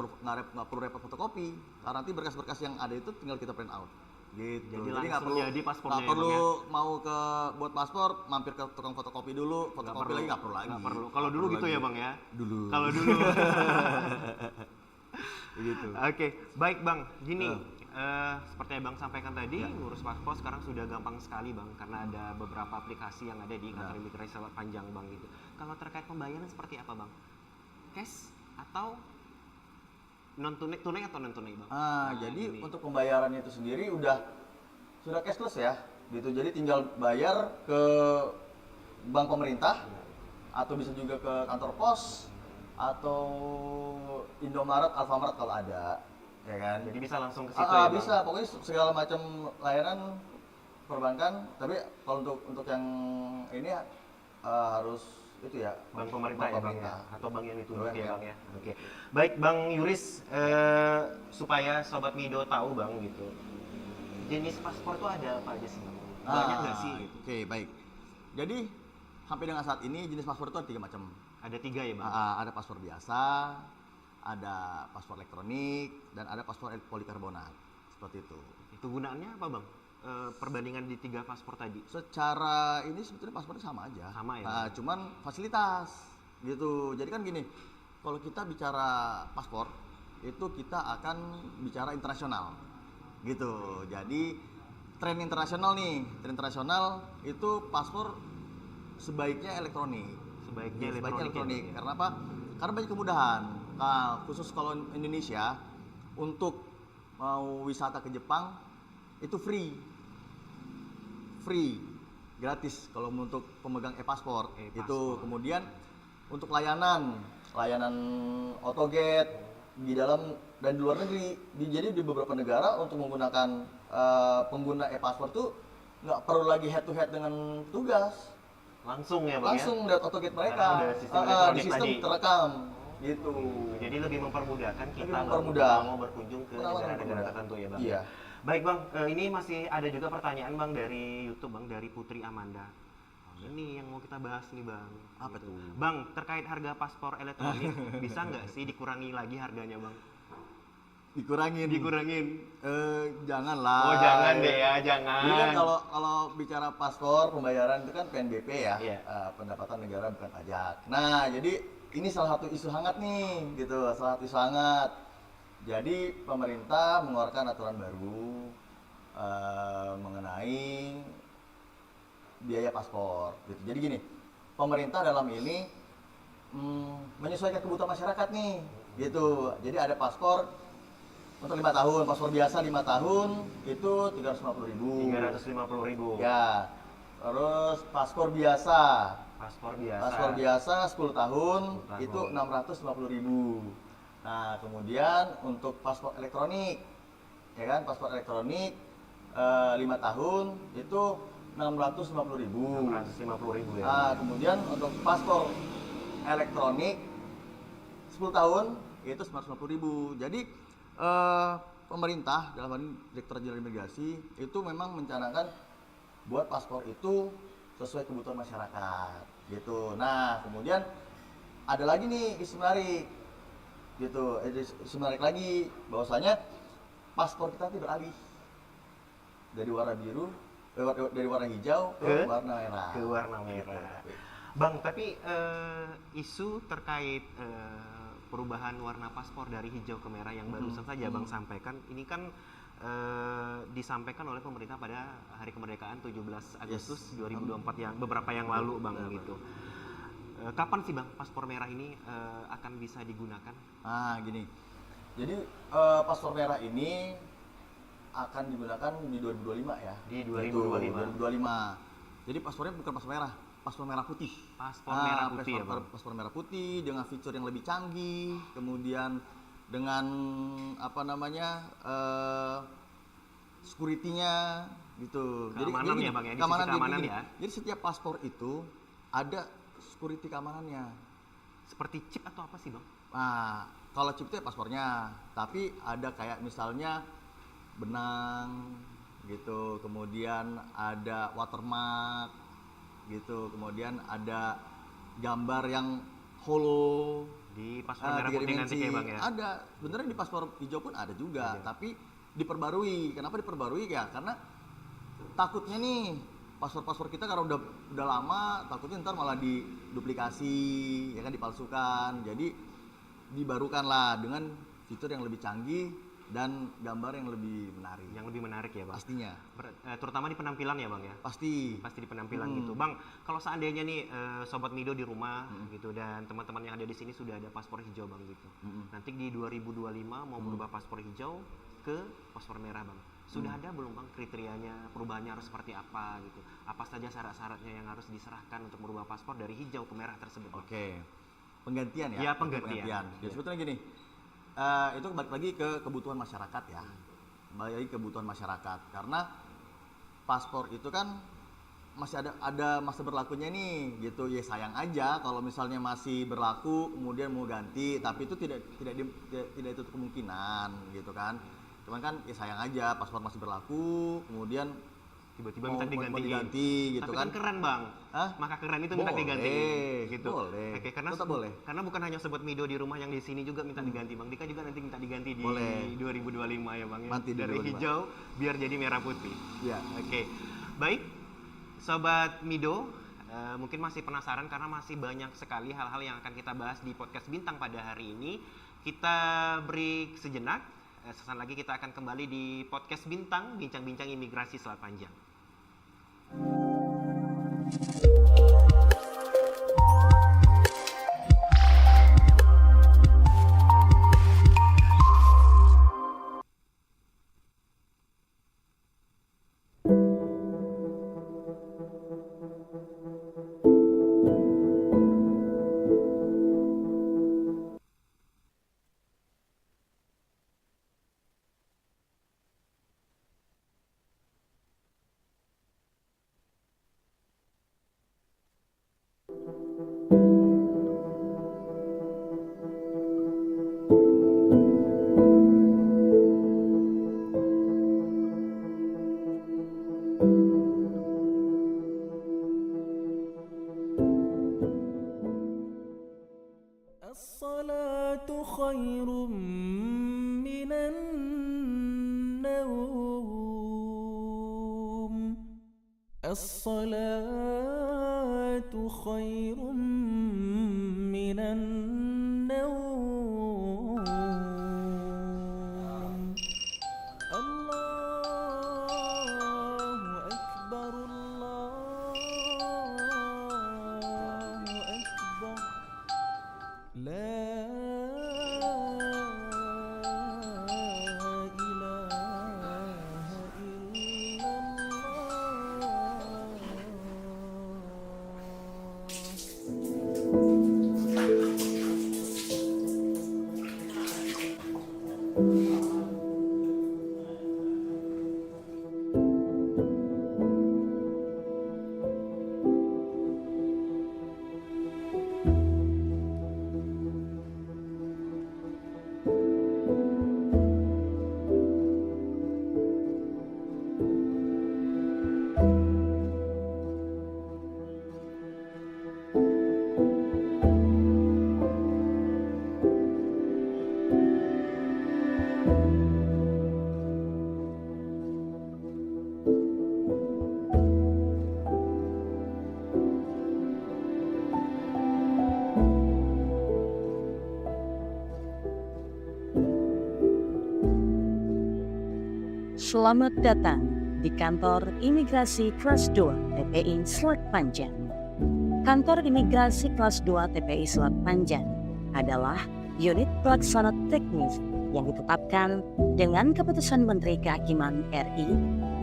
perlu repot fotokopi. Karena nanti berkas-berkas yang ada itu tinggal kita print out. Gitu.
Jadi
nggak
langsung
perlu
jadi paspornya
nggak
ya,
perlu
Bang, ya?
mau ke buat paspor, mampir ke tukang fotokopi dulu, fotokopi lagi nggak perlu lagi.
Nggak perlu. Kalau dulu
Nggak
gitu
perlu
ya
lagi.
Bang ya?
Dulu.
Kalau dulu.
Gitu.
Oke, baik Bang. Gini, seperti yang Bang sampaikan tadi, ngurus paspor sekarang sudah gampang sekali Bang, karena ada beberapa aplikasi yang ada di kantor imigrasi Selat Panjang Bang gitu. Kalau terkait pembayaran seperti apa Bang? Cash atau non tunai atau non tunai Bang?
Jadi
ini.
untuk pembayaran itu sendiri sudah cashless ya, gitu. Jadi tinggal bayar ke bank pemerintah atau bisa juga ke kantor pos atau Indomaret, Alfamart kalau ada, ya kan?
Jadi bisa langsung ke situ ya Bang?
Bisa, pokoknya segala macam layanan perbankan. Tapi kalau untuk yang ini harus itu ya,
Bank pemerintah ya Bang ya? Atau bank yang ditunjuk
Bank,
ya
ya.
Bang ya? Oke. Baik Bang Yuris, supaya Sobat Mido tahu Bang gitu, jenis paspor tuh ada apa aja sih Bang? Banyak nggak sih? Gitu?
Oke, baik. Jadi sampai dengan saat ini jenis paspor itu ada 3 macam.
Ada 3 ya Bang?
Ada paspor biasa, ada paspor elektronik, dan ada paspor polikarbonat. Seperti itu.
Itu gunaannya apa Bang? Perbandingan di 3 paspor tadi?
Secara ini sebetulnya paspornya sama aja.
Sama ya?
Cuman fasilitas gitu. Jadi kan gini, kalau kita bicara paspor, itu kita akan bicara internasional. Gitu. Jadi tren internasional nih, itu paspor sebaiknya elektronik.
Sebaiknya
Sebaiknya
elektronik.
elektronik. Karena apa? Karena banyak kemudahan. Nah, khusus kalau Indonesia untuk mau wisata ke Jepang itu free, gratis kalau untuk pemegang e-paspor. Itu kemudian untuk layanan autogate di dalam dan di luar negeri. Jadi di beberapa negara untuk menggunakan pengguna e-paspor tuh nggak perlu lagi head to head dengan tugas.
Langsung ya Bang
Langsung
ya?
lihat autogate mereka.
Karena udah sistem elektronik
di sistem
tadi.
terekam gitu.
Jadi lebih mempermudahkan kita
Lebih mempermudah.
kalau mau berkunjung ke
Benar,
negara-negara
mempermudah.
tertentu ya Bang?
Iya.
Baik Bang, ini masih ada juga pertanyaan Bang dari YouTube Bang, dari Putri Amanda. Ini yang mau kita bahas nih Bang.
Apa tuh?
Bang, terkait harga paspor elektronik, bisa nggak sih dikurangi lagi harganya Bang?
Dikurangin. Janganlah.
Oh jangan deh ya, jangan.
Jadi kan kalau bicara paspor pembayaran itu kan PNBP ya,
Iya.
Pendapatan Negara Bukan Pajak. Nah, jadi ini salah satu isu hangat nih, gitu, salah satu isu hangat. Jadi pemerintah mengeluarkan aturan baru mengenai biaya paspor, gitu. Jadi gini, pemerintah dalam ini menyesuaikan kebutuhan masyarakat nih, gitu. Jadi ada paspor untuk 5 tahun, paspor biasa 5 tahun itu 350.000.
350.000.
Ya. Terus paspor biasa.
Paspor biasa.
Paspor biasa 10 tahun
10 tahun.
itu 650.000. Nah, kemudian untuk paspor elektronik, ya kan, paspor elektronik 5 tahun itu 650.000.
650.000 ya.
Nah, kemudian untuk paspor elektronik 10 tahun itu 950.000. Jadi pemerintah dalam hal ini Direktorat Jenderal Imigrasi itu memang mencanangkan buat paspor itu sesuai kebutuhan masyarakat gitu. Nah, kemudian ada lagi nih isu menarik gitu. Isu menarik lagi bahwasanya paspor kita nanti beralih dari warna biru dari warna hijau ke warna merah.
Ke warna merah. Bang, tapi isu terkait perubahan warna paspor dari hijau ke merah yang barusan saja Bang sampaikan, ini kan disampaikan oleh pemerintah pada Hari Kemerdekaan 17 Agustus 2024 yang beberapa yang lalu Bang gitu. Kapan sih Bang paspor merah ini akan bisa digunakan?
Gini. Jadi paspor merah ini akan digunakan di 2025 ya.
Di 2025.
2025. Jadi paspornya bukan paspor merah, paspor merah putih.
Paspor merah putih ya Bang?
Paspor merah putih dengan fitur yang lebih canggih, kemudian dengan apa namanya security-nya gitu.
Keamanan ya Bang ya, di sisi
keamanan
keamanan
gini.
ya.
Jadi setiap paspor itu ada security keamanannya.
Seperti chip atau apa sih Bang?
Nah, kalau chip itu ya paspornya, tapi ada kayak misalnya benang gitu, kemudian ada watermark gitu, kemudian ada gambar yang holo
Di paspor merah
3
putih nanti
dimensi.
kayak Bang ya.
Ada, sebenarnya di paspor hijau pun ada juga, tapi diperbarui. Kenapa diperbarui ya? Karena takutnya nih paspor kita karena udah lama, takutnya ntar malah diduplikasi, ya kan, dipalsukan. Jadi dibarukan lah dengan fitur yang lebih canggih dan gambar yang lebih menarik.
Yang lebih menarik ya Bang.
Pastinya,
Terutama di penampilan ya Bang ya.
pasti.
Pasti di penampilan gitu. Bang, kalau seandainya nih Sobat Mido di rumah gitu dan teman-teman yang ada di sini sudah ada paspor hijau Bang gitu. Nanti di 2025 mau berubah paspor hijau ke paspor merah Bang. Sudah ada belum Bang kriterianya, perubahannya harus seperti apa gitu? Apa saja syarat-syaratnya yang harus diserahkan untuk merubah paspor dari hijau ke merah tersebut Bang?
Oke. Penggantian ya?
Iya, penggantian.
Ya, sebetulnya gini, itu balik lagi ke kebutuhan masyarakat ya. Balik lagi ke kebutuhan masyarakat. Karena paspor itu kan masih ada masa berlakunya nih gitu. Ya sayang aja kalau misalnya masih berlaku kemudian mau ganti, tapi itu tidak itu kemungkinan gitu kan. Cuman kan ya sayang aja paspor masih berlaku kemudian
Tiba-tiba
mau
minta
diganti gitu
tapi
kan.
keren Bang.
Hah?
Maka keren itu minta diganti gitu.
Boleh.
Oke,
Tetap boleh.
Karena bukan hanya Sobat Mido di rumah yang di sini juga minta diganti Bang. Dika juga nanti minta diganti di
Boleh.
2025 ya Bang ya.
Nanti
Dari
2025.
hijau biar jadi merah putih.
Ya.
Oke. Baik. Sobat Mido, mungkin masih penasaran karena masih banyak sekali hal-hal yang akan kita bahas di podcast Bintang pada hari ini. Kita break sejenak. Sesaat lagi kita akan kembali di podcast Bintang, bincang-bincang imigrasi Selat Panjang.
الصلاة خير من النوم الصلاة خير من النوم الله أكبر الله أكبر لا إله إلا الله.
Selamat datang di kantor imigrasi kelas 2 TPI Selat Panjang. Kantor imigrasi kelas 2 TPI Selat Panjang adalah unit pelaksana teknis yang ditetapkan dengan keputusan Menteri Kehakiman RI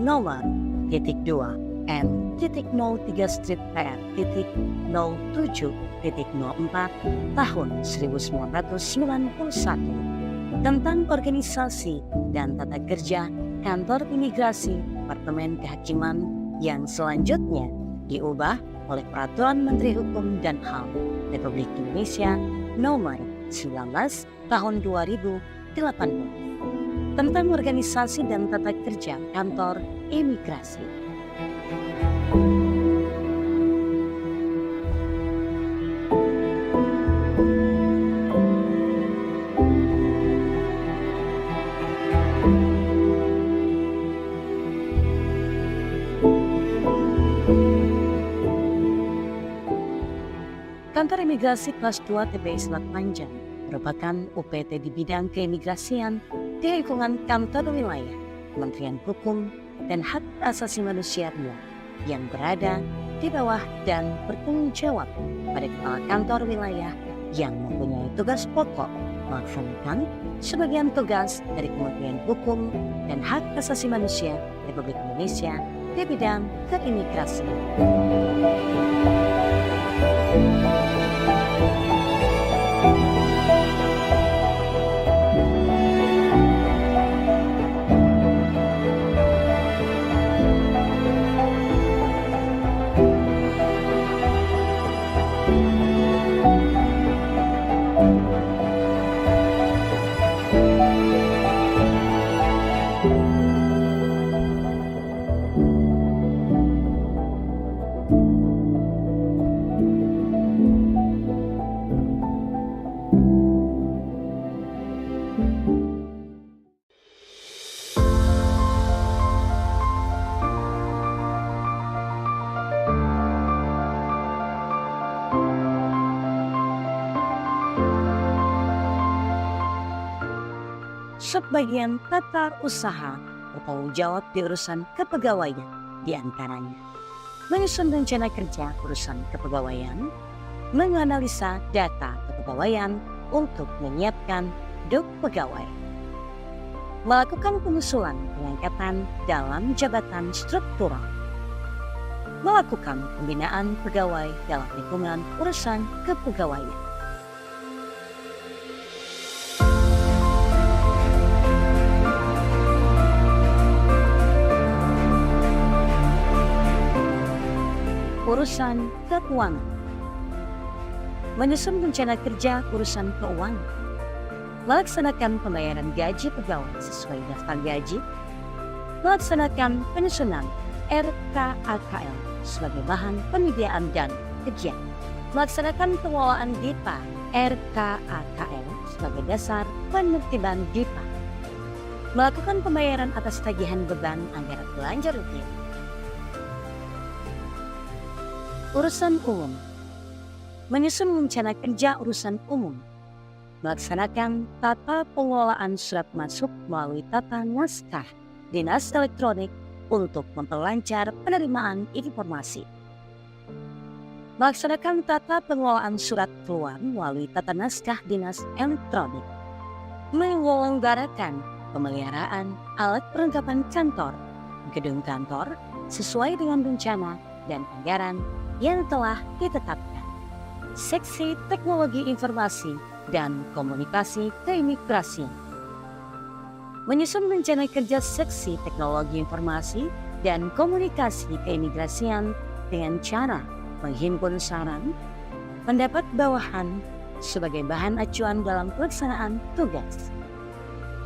nomor 2 M.3/PR.07.04 tahun 1991 tentang organisasi dan tata kerja Kantor Imigrasi Departemen Kehakiman yang selanjutnya diubah oleh Peraturan Menteri Hukum dan HAM Republik Indonesia Nomor 19 Tahun 2018 tentang organisasi dan tata kerja kantor imigrasi. Kantor Imigrasi Kelas 2 TPI Selat Panjang merupakan UPT di bidang keimigrasian di lingkungan kantor wilayah Kementerian Hukum dan Hak Asasi Manusia II yang berada di bawah dan bertanggung jawab pada kepala kantor wilayah yang mempunyai tugas pokok melaksanakan sebagian tugas dari Kementerian Hukum dan Hak Asasi Manusia Republik Indonesia di bidang keimigrasian. Sebagian tata usaha bertanggung jawab di urusan kepegawaian, diantaranya menyusun rencana kerja urusan kepegawaian, menganalisa data kepegawaian untuk menyiapkan duk pegawai, melakukan pengusulan pengangkatan dalam jabatan struktural, melakukan pembinaan pegawai dalam lingkungan urusan kepegawaian. Urusan keuangan, menyusun rencana kerja urusan keuangan, melaksanakan pembayaran gaji pegawai sesuai daftar gaji, melaksanakan penyusunan RKAKL sebagai bahan penyediaan dana kegiatan, melaksanakan pengelolaan DIPA RKAKL sebagai dasar penertiban DIPA, melakukan pembayaran atas tagihan beban anggaran belanja rutin. Urusan umum, menyusun rencana kerja urusan umum, melaksanakan tata pengelolaan surat masuk melalui tata naskah dinas elektronik untuk memperlancar penerimaan informasi, melaksanakan tata pengelolaan surat keluar melalui tata naskah dinas elektronik, menyelenggarakan pemeliharaan alat perlengkapan kantor, gedung kantor sesuai dengan rencana dan anggaran yang telah ditetapkan. Seksi Teknologi Informasi dan Komunikasi Keimigrasian, menyusun rencana kerja Seksi Teknologi Informasi dan Komunikasi Keimigrasian dengan cara menghimpun saran, pendapat bawahan sebagai bahan acuan dalam pelaksanaan tugas,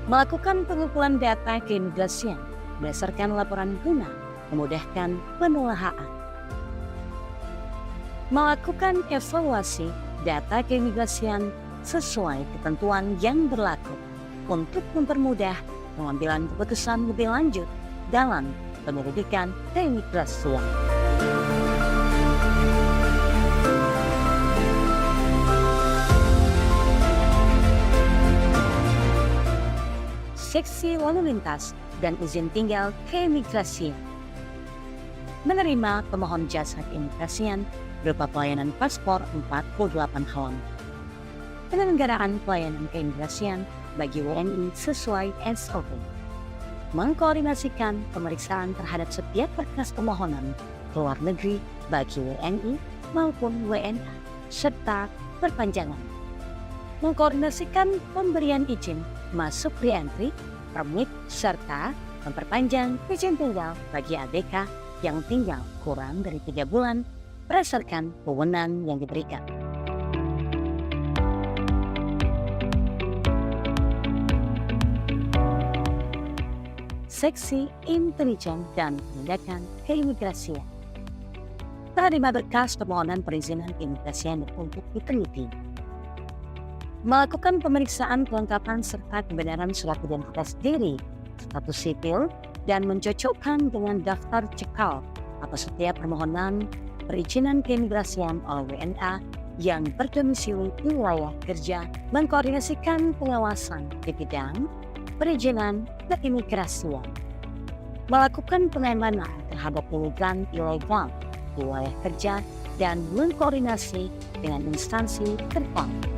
melakukan pengumpulan data keimigrasian berdasarkan laporan guna memudahkan penelaahan, melakukan evaluasi data keimigrasian sesuai ketentuan yang berlaku untuk mempermudah pengambilan keputusan lebih lanjut dalam penyelidikan keimigrasian. Seksi Lalu Lintas dan Izin Tinggal Keimigrasian, menerima pemohon jasa keimigrasian berupa pelayanan paspor 48 halaman, penyelenggaraan pelayanan keimigrasian bagi WNI sesuai SOP, mengkoordinasikan pemeriksaan terhadap setiap berkas permohonan ke luar negeri bagi WNI maupun WNA, serta perpanjangan, mengkoordinasikan pemberian izin masuk re-entry, permit, serta memperpanjang izin tinggal bagi ABK yang tinggal kurang dari 3 bulan berdasarkan wewenang yang diberikan. Seksi Intelijen dan Penindakan Keimigrasian. Terima berkas permohonan perizinan keimigrasian untuk diteliti. Melakukan pemeriksaan kelengkapan serta kebenaran surat identitas diri, status sipil, dan mencocokkan dengan daftar cekal atau setiap permohonan perizinan keimigrasian oleh WNA yang berdomisili di wilayah kerja, mengkoordinasikan pengawasan di bidang perizinan keimigrasian, melakukan pengamanan terhadap imigran ilegal di wilayah kerja, dan mengkoordinasi dengan instansi terkait.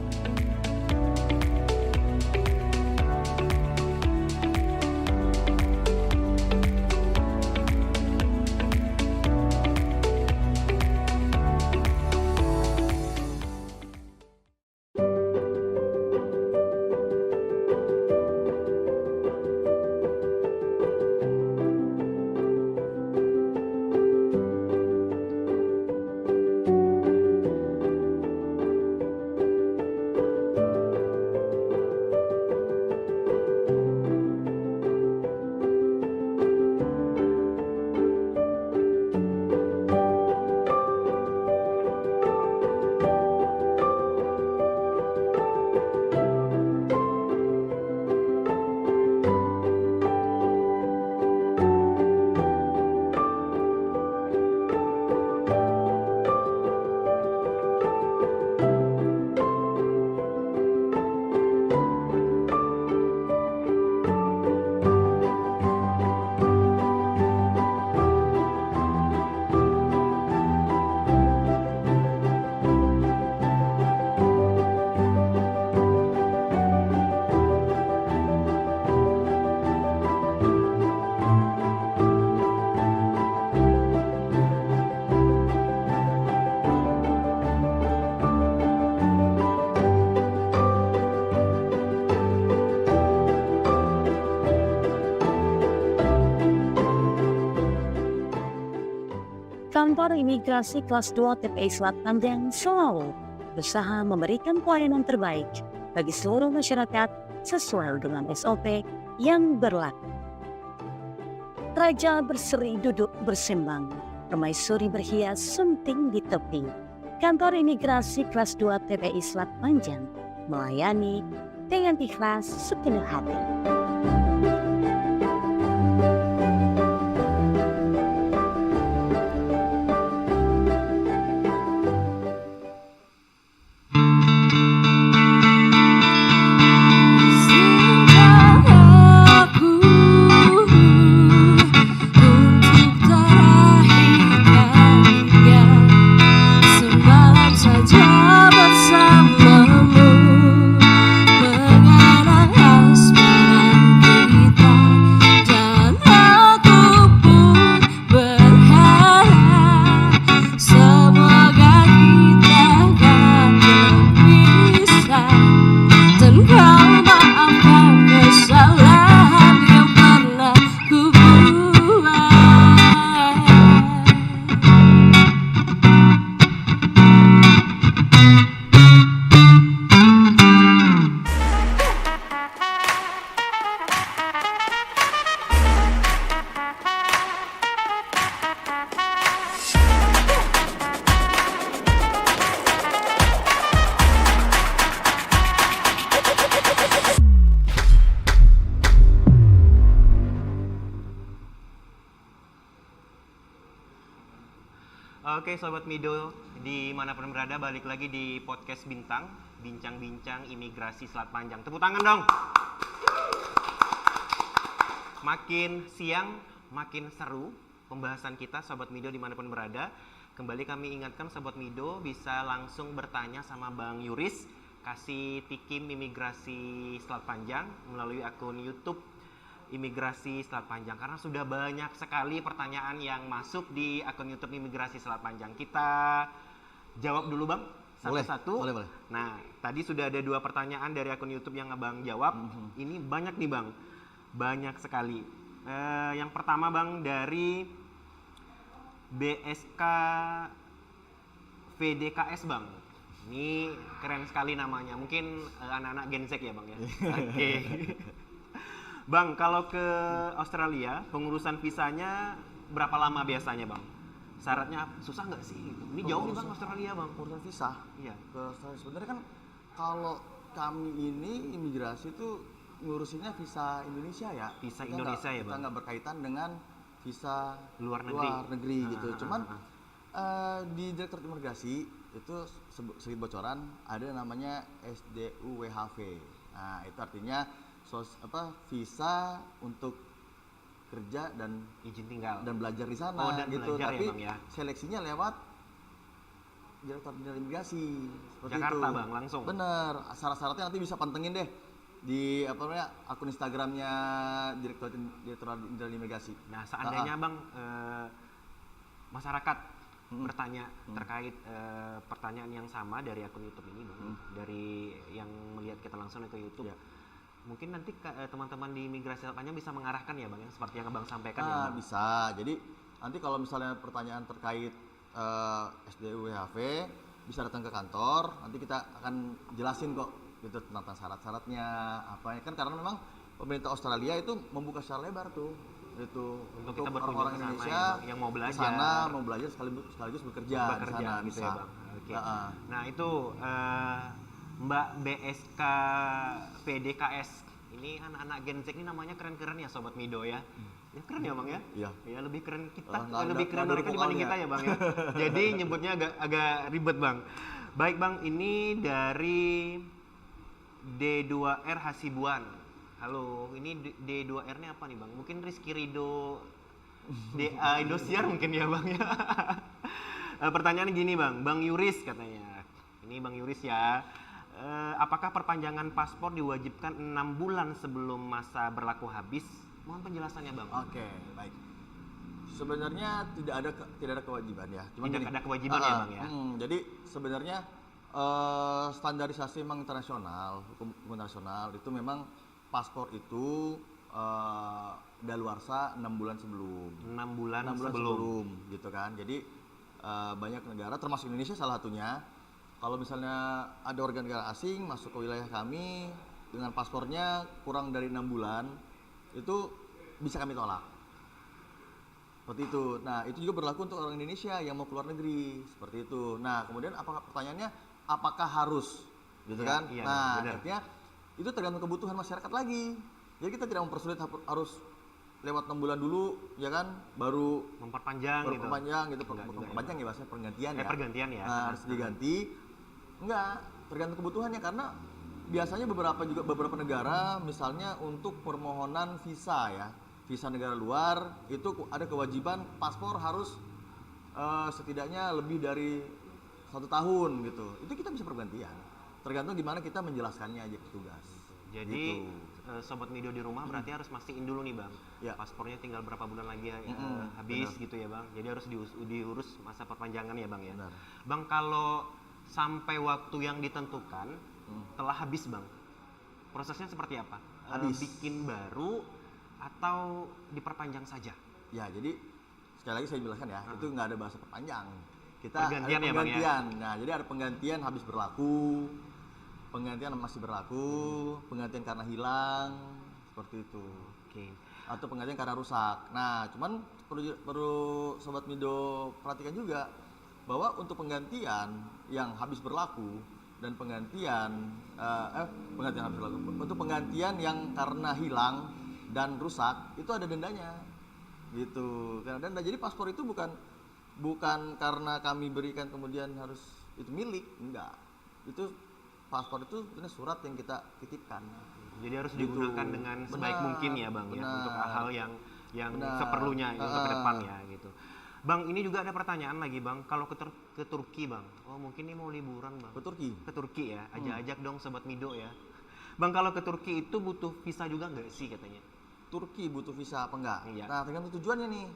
Kantor Imigrasi Kelas 2 TPI Selat Panjang selalu berusaha memberikan pelayanan terbaik bagi seluruh masyarakat sesuai dengan SOP yang berlaku. Raja berseri duduk bersembang, permaisuri berhias sunting di tepi. Kantor Imigrasi Kelas 2 TPI Selat Panjang melayani dengan ikhlas sepenuh hati.
Oke Sobat Mido, dimanapun berada, balik lagi di Podcast Bintang, bincang-bincang imigrasi Selat Panjang. Tepuk tangan dong! Makin siang, makin seru pembahasan kita Sobat Mido dimanapun berada. Kembali kami ingatkan Sobat Mido bisa langsung bertanya sama Bang Yuris, kasih tikim imigrasi Selat Panjang melalui akun YouTube Imigrasi Selat Panjang, karena sudah banyak sekali pertanyaan yang masuk di akun YouTube Imigrasi Selat Panjang. Kita jawab dulu Bang, satu-satu.
Boleh.
Nah, tadi sudah ada 2 pertanyaan dari akun YouTube yang Abang jawab. Ini banyak nih Bang, banyak sekali. Yang pertama Bang dari BSK VDKS Bang. Ini keren sekali namanya, mungkin anak-anak Gen Z ya Bang ya. Oke. Bang, kalau ke Australia, pengurusan visanya berapa lama biasanya, Bang? Syaratnya susah nggak sih? Ini jauh nih, Bang, Australia, Bang.
Urusan visa
Iya.
ke Australia. Sebenarnya kan kalau kami ini imigrasi itu ngurusinnya visa Indonesia ya.
Visa
Kita
Indonesia ya,
kita
Bang?
nggak berkaitan dengan visa
Luar negeri.
gitu.
Ah,
Cuman
ah,
di Direktur Imigrasi itu sedikit bocoran ada namanya SDUWHV. Nah, itu artinya visa untuk kerja dan
Izin tinggal.
belajar di sana
Oh, dan
gitu.
belajar ya,
Tapi
Bang, ya?
seleksinya lewat Direktur Jenderal Imigrasi seperti
Jakarta,
itu.
Bang, langsung.
Bener. Syarat-syaratnya nanti bisa pantengin deh di akun Instagramnya Direktur Jenderal Imigrasi.
Nah, seandainya Bang masyarakat bertanya terkait pertanyaan yang sama dari akun YouTube ini, Bang, dari yang melihat kita langsung ke YouTube,
Ya.
mungkin nanti teman-teman di Imigrasi Panjang bisa mengarahkan ya, Bang, yang seperti yang Abang sampaikan ya,
Nah,
Bang.
bisa. Jadi nanti kalau misalnya pertanyaan terkait SDUWHV bisa datang ke kantor, nanti kita akan jelasin kok gitu tentang syarat-syaratnya apa ya kan, karena memang pemerintah Australia itu membuka secara lebar tuh itu
Untuk kita berkunjung
orang-orang
ke sana
Indonesia
yang mau belajar.
kesana, mau belajar sekaligus bekerja di
Bekerja
sana
gitu
bisa.
ya, Bang. Oke.
Heeh.
Nah, itu Mbak BSK PDKS. Ini anak-anak Gen Z ini namanya keren-keren ya, Sobat Mido ya. Ya keren ya, Bang ya?
Iya.
Ya lebih keren kita,
Nggak
lebih
ada-
keren
nggak ada
mereka dibanding
vokalnya.
kita ya, Bang ya. Jadi nyebutnya agak ribet, Bang. Baik, Bang, ini dari D2R Hasibuan. Halo, ini D2R-nya apa nih, Bang? Mungkin Rizky Rido DA Indosiar mungkin ya, Bang ya. Pertanyaan gini, Bang. Bang Yuris katanya. Ini Bang Yuris ya. Apakah perpanjangan paspor diwajibkan 6 bulan sebelum masa berlaku habis? Mohon penjelasannya, Bang.
Oke, baik. Sebenarnya tidak ada kewajiban ya.
Tidak ada kewajiban ya, Bang, ya?
Jadi sebenarnya standarisasi memang internasional, hukum internasional itu memang paspor itu daluarsa 6 bulan sebelum.
6 bulan,
6 bulan
sebelum.
sebelum gitu kan. Jadi banyak negara termasuk Indonesia salah satunya, kalau misalnya ada warga negara asing masuk ke wilayah kami dengan paspornya kurang dari 6 bulan, itu bisa kami tolak. Seperti itu. Nah, itu juga berlaku untuk orang Indonesia yang mau keluar negeri, seperti itu. Nah, kemudian pertanyaannya apakah harus gitu
Iya,
kan?
iya,
Nah,
benar.
artinya itu tergantung kebutuhan masyarakat lagi. Jadi kita tidak mempersulit harus lewat 6 bulan dulu ya kan, baru
Memperpanjang gitu.
perpanjang gitu,
Enggak juga ya,
perpanjang ya bahasanya pergantian ya.
Pergantian ya.
Nah, harus diganti. Enggak, tergantung kebutuhannya karena biasanya beberapa negara misalnya untuk permohonan visa ya, visa negara luar itu ada kewajiban paspor harus setidaknya lebih dari 1 tahun gitu. Itu kita bisa pergantian. Tergantung gimana kita menjelaskannya aja ke petugas.
Jadi
Gitu.
Sobat Mido di rumah berarti harus mastiin dulu nih, Bang.
Ya.
Paspornya tinggal berapa bulan lagi ya, habis
benar.
gitu ya, Bang. Jadi harus diurus masa perpanjangan ya, Bang ya.
Benar.
Bang, kalau sampai waktu yang ditentukan telah habis, Bang. Prosesnya seperti apa?
Habis.
Bikin baru atau diperpanjang saja?
Ya, jadi sekali lagi saya jelaskan ya, itu nggak ada bahasa perpanjang. Kita
Pergantian
ada
ya, Bang, ya?
penggantian. Nah, jadi ada penggantian habis berlaku, penggantian masih berlaku, penggantian karena hilang, seperti itu.
Oke.
Atau penggantian karena rusak. Nah, cuman perlu Sobat Mido perhatikan juga bahwa untuk penggantian yang habis berlaku dan penggantian habis berlaku, untuk penggantian yang karena hilang dan rusak itu ada dendanya, gitu. Karena denda. Jadi paspor itu bukan karena kami berikan kemudian harus itu milik, enggak. Itu paspor itu sebenarnya surat yang kita titipkan.
Jadi harus
Gitu.
digunakan dengan sebaik
Benar,
mungkin ya, Bang, ya,
benar.
untuk hal-hal yang
Benar.
seperlunya untuk ke depan ya gitu. Bang, ini juga ada pertanyaan lagi, Bang. Kalau ke Turki, Bang. Oh, mungkin ini mau liburan, Bang.
Ke Turki.
Ke Turki ya. Ajak-ajak dong Sobat Mido ya. Bang, kalau ke Turki itu butuh visa juga nggak sih katanya?
Turki butuh visa apa enggak?
Iya.
Nah, tergantung tujuannya nih.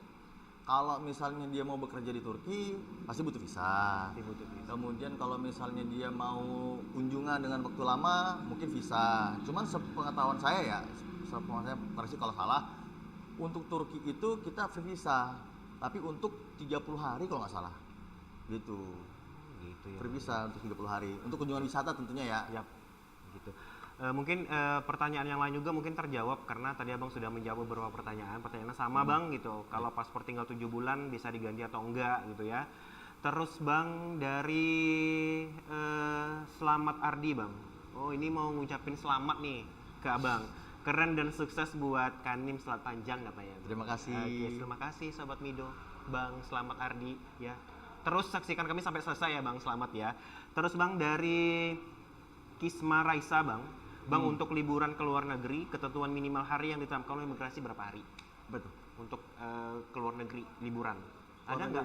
Kalau misalnya dia mau bekerja di Turki, pasti butuh visa.
Pasti butuh visa.
Kemudian kalau misalnya dia mau kunjungan dengan waktu lama, mungkin visa. Cuman sepengetahuan saya ya, sepengetahuan saya, koreksi kalau salah, untuk Turki itu kita free visa. Tapi untuk 30 hari kalau nggak salah. Gitu.
Gitu ya.
Free visa untuk 30 hari. Untuk kunjungan wisata tentunya ya.
Yap. Gitu. Mungkin pertanyaan yang lain juga mungkin terjawab karena tadi abang sudah menjawab beberapa pertanyaan. Pertanyaannya sama bang gitu. Kalau paspor tinggal 7 bulan bisa diganti atau enggak gitu ya. Terus bang dari Selamat Ardi bang. Oh ini mau ngucapin selamat nih ke abang. Keren dan sukses buat Kanim Selat Panjang katanya.
Terima kasih.
Oke, terima kasih Sobat Mido, Bang Selamat Ardi ya. Terus saksikan kami sampai selesai ya Bang, selamat ya. Terus Bang dari Kisma Raisa Bang. Bang untuk liburan ke luar negeri, ketentuan minimal hari yang ditetapkan oleh imigrasi berapa hari?
Betul.
Untuk ke luar negeri liburan. Ada nggak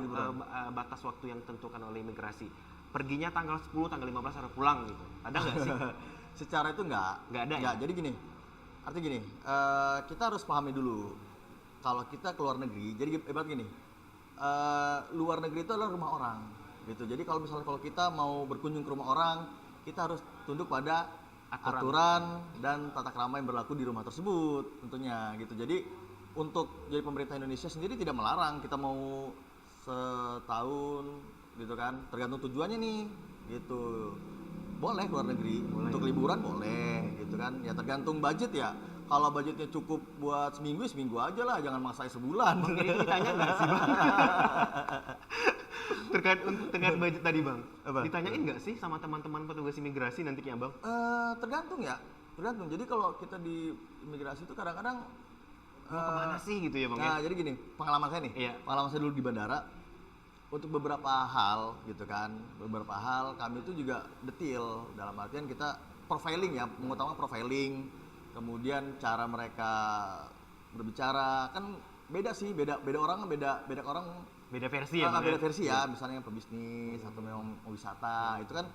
batas waktu yang ditentukan oleh imigrasi? Perginya tanggal 10, tanggal 15 harus pulang gitu. Ada nggak sih?
Secara itu nggak
ada
ya?
ya?
Jadi gini, artinya gini, kita harus pahami dulu kalau kita ke luar negeri, jadi ibarat gini, luar negeri itu adalah rumah orang gitu. Jadi kalau misalnya kalau kita mau berkunjung ke rumah orang, kita harus tunduk pada aturan dan tata krama yang berlaku di rumah tersebut tentunya gitu. Jadi untuk jadi pemerintah Indonesia sendiri tidak melarang kita mau setahun gitu kan, tergantung tujuannya nih gitu. Boleh luar negeri, untuk liburan boleh gitu kan, ya tergantung budget ya. Kalau budgetnya cukup buat seminggu, seminggu aja lah, jangan maksain sebulan.
Bang, ini ditanya nggak sih Bang? Terkait budget tadi Bang, ditanyain nggak sih sama teman-teman petugas imigrasi nantinya Bang?
Tergantung ya, tergantung. Jadi kalau kita di imigrasi itu kadang-kadang
mau kemana sih gitu ya Bang?
Nah, jadi gini, pengalaman saya nih,
Iya.
pengalaman saya dulu di bandara, untuk beberapa hal gitu kan, beberapa hal kami itu juga detail dalam artian kita profiling ya, mengutamakan profiling, kemudian cara mereka berbicara kan beda sih, beda orang beda orang
Beda versi ya Bang?
beda versi ya, misalnya yang pebisnis atau memang mau wisata itu kan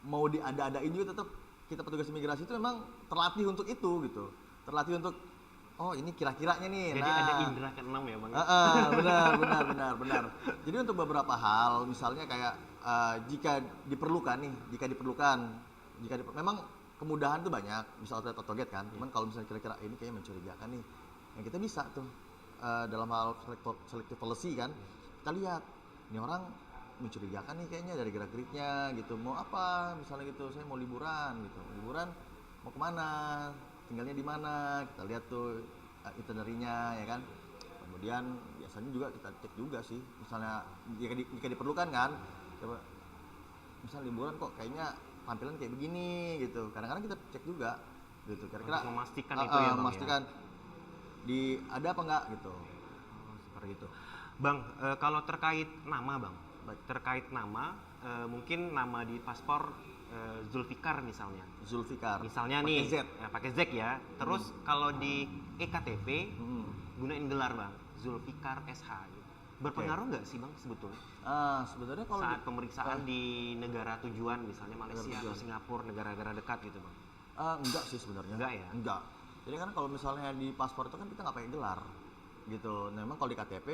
mau diada-adain juga tetap kita petugas imigrasi itu memang terlatih untuk itu gitu, terlatih untuk oh ini kira-kiranya nih.
Jadi ada indera keenam ya Bang?
Benar. Jadi untuk beberapa hal, misalnya kayak jika diperlukan, memang kemudahan tuh banyak, bisa otoget kan. Cuman kalau misalnya kira-kira ini kayaknya mencurigakan nih, yang kita bisa tuh dalam hal selective policy kan, kita lihat ini orang mencurigakan nih kayaknya dari gerak-geriknya gitu. Mau apa? Misalnya gitu, saya mau liburan gitu. Liburan mau kemana? Tinggalnya di mana, kita lihat tuh itinerary-nya ya kan. Kemudian biasanya juga kita cek juga sih, misalnya jika diperlukan kan, coba misalnya liburan kok kayaknya tampilan kayak begini gitu, kadang-kadang kita cek juga gitu, kira-kira
untuk memastikan itu ya Bang,
memastikan di ada apa enggak gitu.
Seperti itu Bang. Kalau terkait nama Bang, terkait nama, mungkin nama di paspor Zulfikar misalnya.
Zulfikar.
Misalnya
pake
nih,
Z.
Pakai Z ya. Terus kalau di EKTP gunain gelar Bang, Zulfikar SH. Gitu. Berpengaruh nggak sih Bang sebetulnya?
Sebenarnya kalau
saat pemeriksaan di negara tujuan, misalnya Malaysia atau Singapura, negara-negara dekat gitu Bang?
Enggak sih sebenarnya.
Enggak ya?
Enggak. Jadi kan kalau misalnya di paspor itu kan kita nggak pakai gelar gitu. Nah, memang kalau di KTP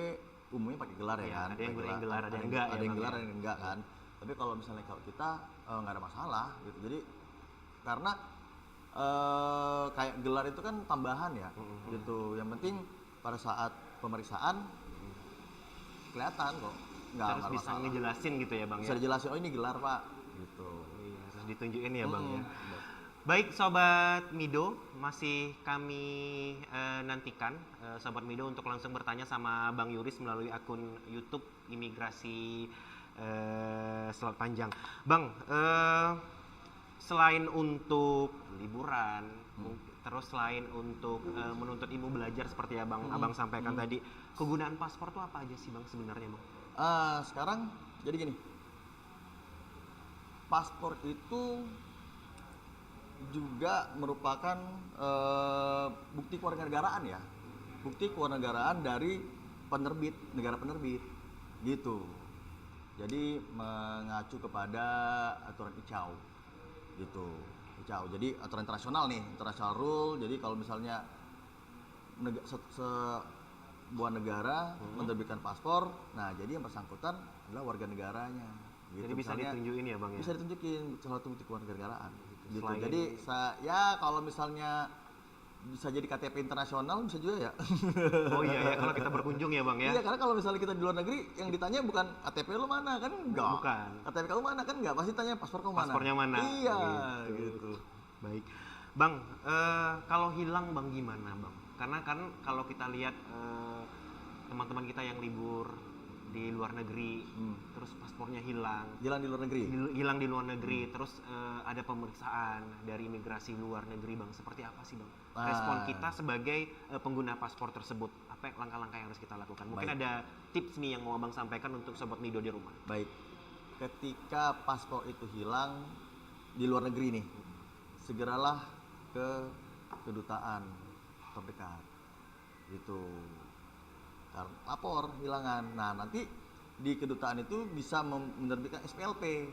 umumnya pakai gelar ya kan.
Ada yang gunain gelar, ada yang enggak.
Ada yang gelar, ada yang enggak kan. Tapi kalau misalnya kalau kita nggak ada masalah gitu. Jadi karena kayak gelar itu kan tambahan ya gitu. Yang penting pada saat pemeriksaan kelihatan kok. Nggak
Terus bisa
masalah.
ngejelasin gitu ya Bang?
Bisa
ya?
dijelasin, oh ini gelar Pak gitu.
Iya, terus ditunjukin ya Bang ya. Baik Sobat Mido, masih kami nantikan Sobat Mido untuk langsung bertanya sama Bang Yuris melalui akun YouTube Imigrasi Selat Panjang. Bang, selain untuk liburan, terus selain untuk menuntut ilmu belajar seperti Abang sampaikan tadi, kegunaan paspor itu apa aja sih Bang sebenarnya Bang?
Sekarang jadi gini, paspor itu juga merupakan bukti kewarganegaraan ya, bukti kewarganegaraan dari penerbit, negara penerbit gitu. Jadi mengacu kepada aturan ICAO gitu, ICAO. Jadi aturan internasional nih, international rule. Jadi kalau misalnya sebuah negara menerbitkan paspor, nah jadi yang bersangkutan adalah warga negaranya. Gitu.
Jadi bisa ditunjukin ya Bang ya?
Bisa ditunjukin salah satu bukti kewarganegaraan. Gitu.
Selain
Jadi ya kalau misalnya bisa jadi KTP internasional bisa juga ya.
Oh iya ya, kalau kita berkunjung ya Bang ya?
Iya, karena kalau misalnya kita di luar negeri yang ditanya bukan KTP lu mana kan enggak.
Bukan.
KTP kamu mana kan enggak, pasti tanya paspor kamu mana.
Paspornya mana?
Iya, gitu.
Baik. Bang, kalau hilang bang gimana bang? Karena kan kalau kita lihat teman-teman kita yang libur di luar negeri, terus paspornya hilang,
Jalan di luar negeri.
hilang di luar negeri, terus ada pemeriksaan dari imigrasi luar negeri bang. Seperti apa sih bang? Respon kita sebagai pengguna paspor tersebut, apa langkah-langkah yang harus kita lakukan? Mungkin
Baik.
ada tips nih yang mau abang sampaikan untuk sobat Mido di rumah.
Baik, ketika paspor itu hilang di luar negeri nih, segeralah ke kedutaan terdekat. Itu lapor hilangan. Nah, nanti di kedutaan itu bisa menerbitkan SPLP.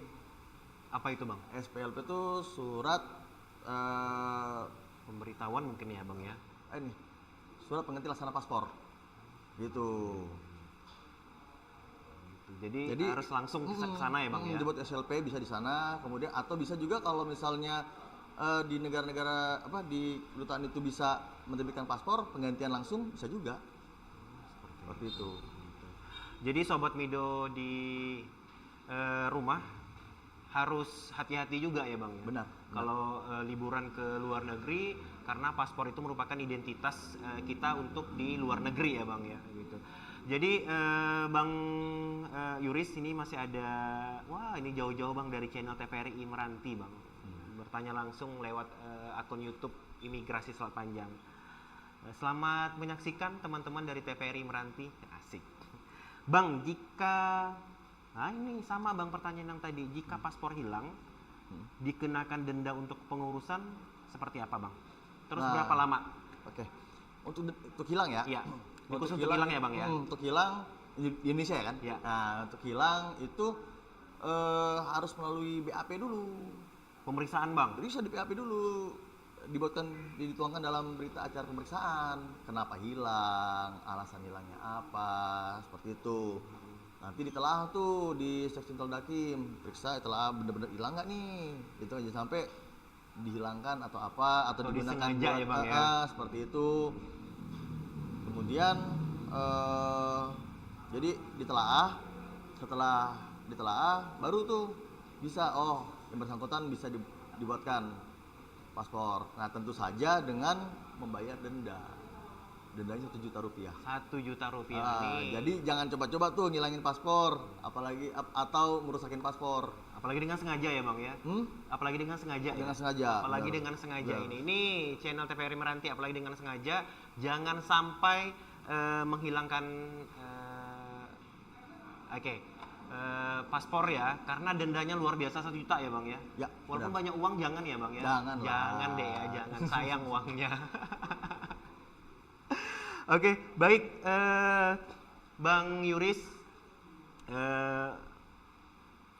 Apa itu bang?
SPLP itu surat
Pemberitahuan mungkin ya bang ya.
ini surat pengganti laksana paspor. Gitu.
Jadi harus langsung ke sana ya bang ya.
Dibuat SLP bisa di sana, kemudian atau bisa juga kalau misalnya di negara-negara di kedutaan itu bisa menerbitkan paspor penggantian langsung bisa juga. Seperti itu.
Jadi sobat Mido di rumah harus hati-hati juga ya bang.
Benar.
Kalau liburan ke luar negeri, karena paspor itu merupakan identitas kita untuk di luar negeri ya bang ya. Gitu. Jadi bang Yuris ini masih ada, wah ini jauh-jauh bang dari channel TVRI Meranti bang. Bertanya langsung lewat akun YouTube Imigrasi Selat Panjang. Selamat menyaksikan teman-teman dari TVRI Meranti. Asik. Bang, jika ini sama bang pertanyaan yang tadi, jika paspor hilang dikenakan denda untuk pengurusan seperti apa bang? Terus berapa lama?
Oke. Untuk hilang ya?
Iya. Khusus untuk hilang ya bang ya?
Untuk hilang di Indonesia ya kan?
Iya.
Nah, untuk hilang itu harus melalui BAP dulu.
Pemeriksaan bang?
Jadi bisa di BAP dulu, dituangkan dalam berita acara pemeriksaan, kenapa hilang, alasan hilangnya apa, seperti itu. Nanti ditelah tuh di seksi Dakim, periksa telah benar-benar hilang nggak nih, itu aja sampai dihilangkan atau apa atau digunakan
disengaja ya bang ya?
Seperti itu. Kemudian jadi ditelaah, setelah ditelaah baru tuh bisa yang bersangkutan bisa dibuatkan paspor. Nah, tentu saja dengan membayar denda. Dendanya Rp1 juta.
Rp1 juta nih.
Jadi jangan coba-coba tuh ngilangin paspor, apalagi atau merusakin paspor.
Apalagi dengan sengaja ya bang ya? Apalagi dengan sengaja.
Dengan
ya?
sengaja.
Apalagi
benar.
dengan sengaja
Benar.
ini channel TVRI Meranti. Apalagi dengan sengaja, jangan sampai menghilangkan paspor ya, karena dendanya luar biasa 1 juta ya bang ya.
Ya,
walaupun
benar.
banyak uang jangan ya bang ya.
Jangan
deh ya, jangan sayang uangnya. Oke, baik Bang Yuris,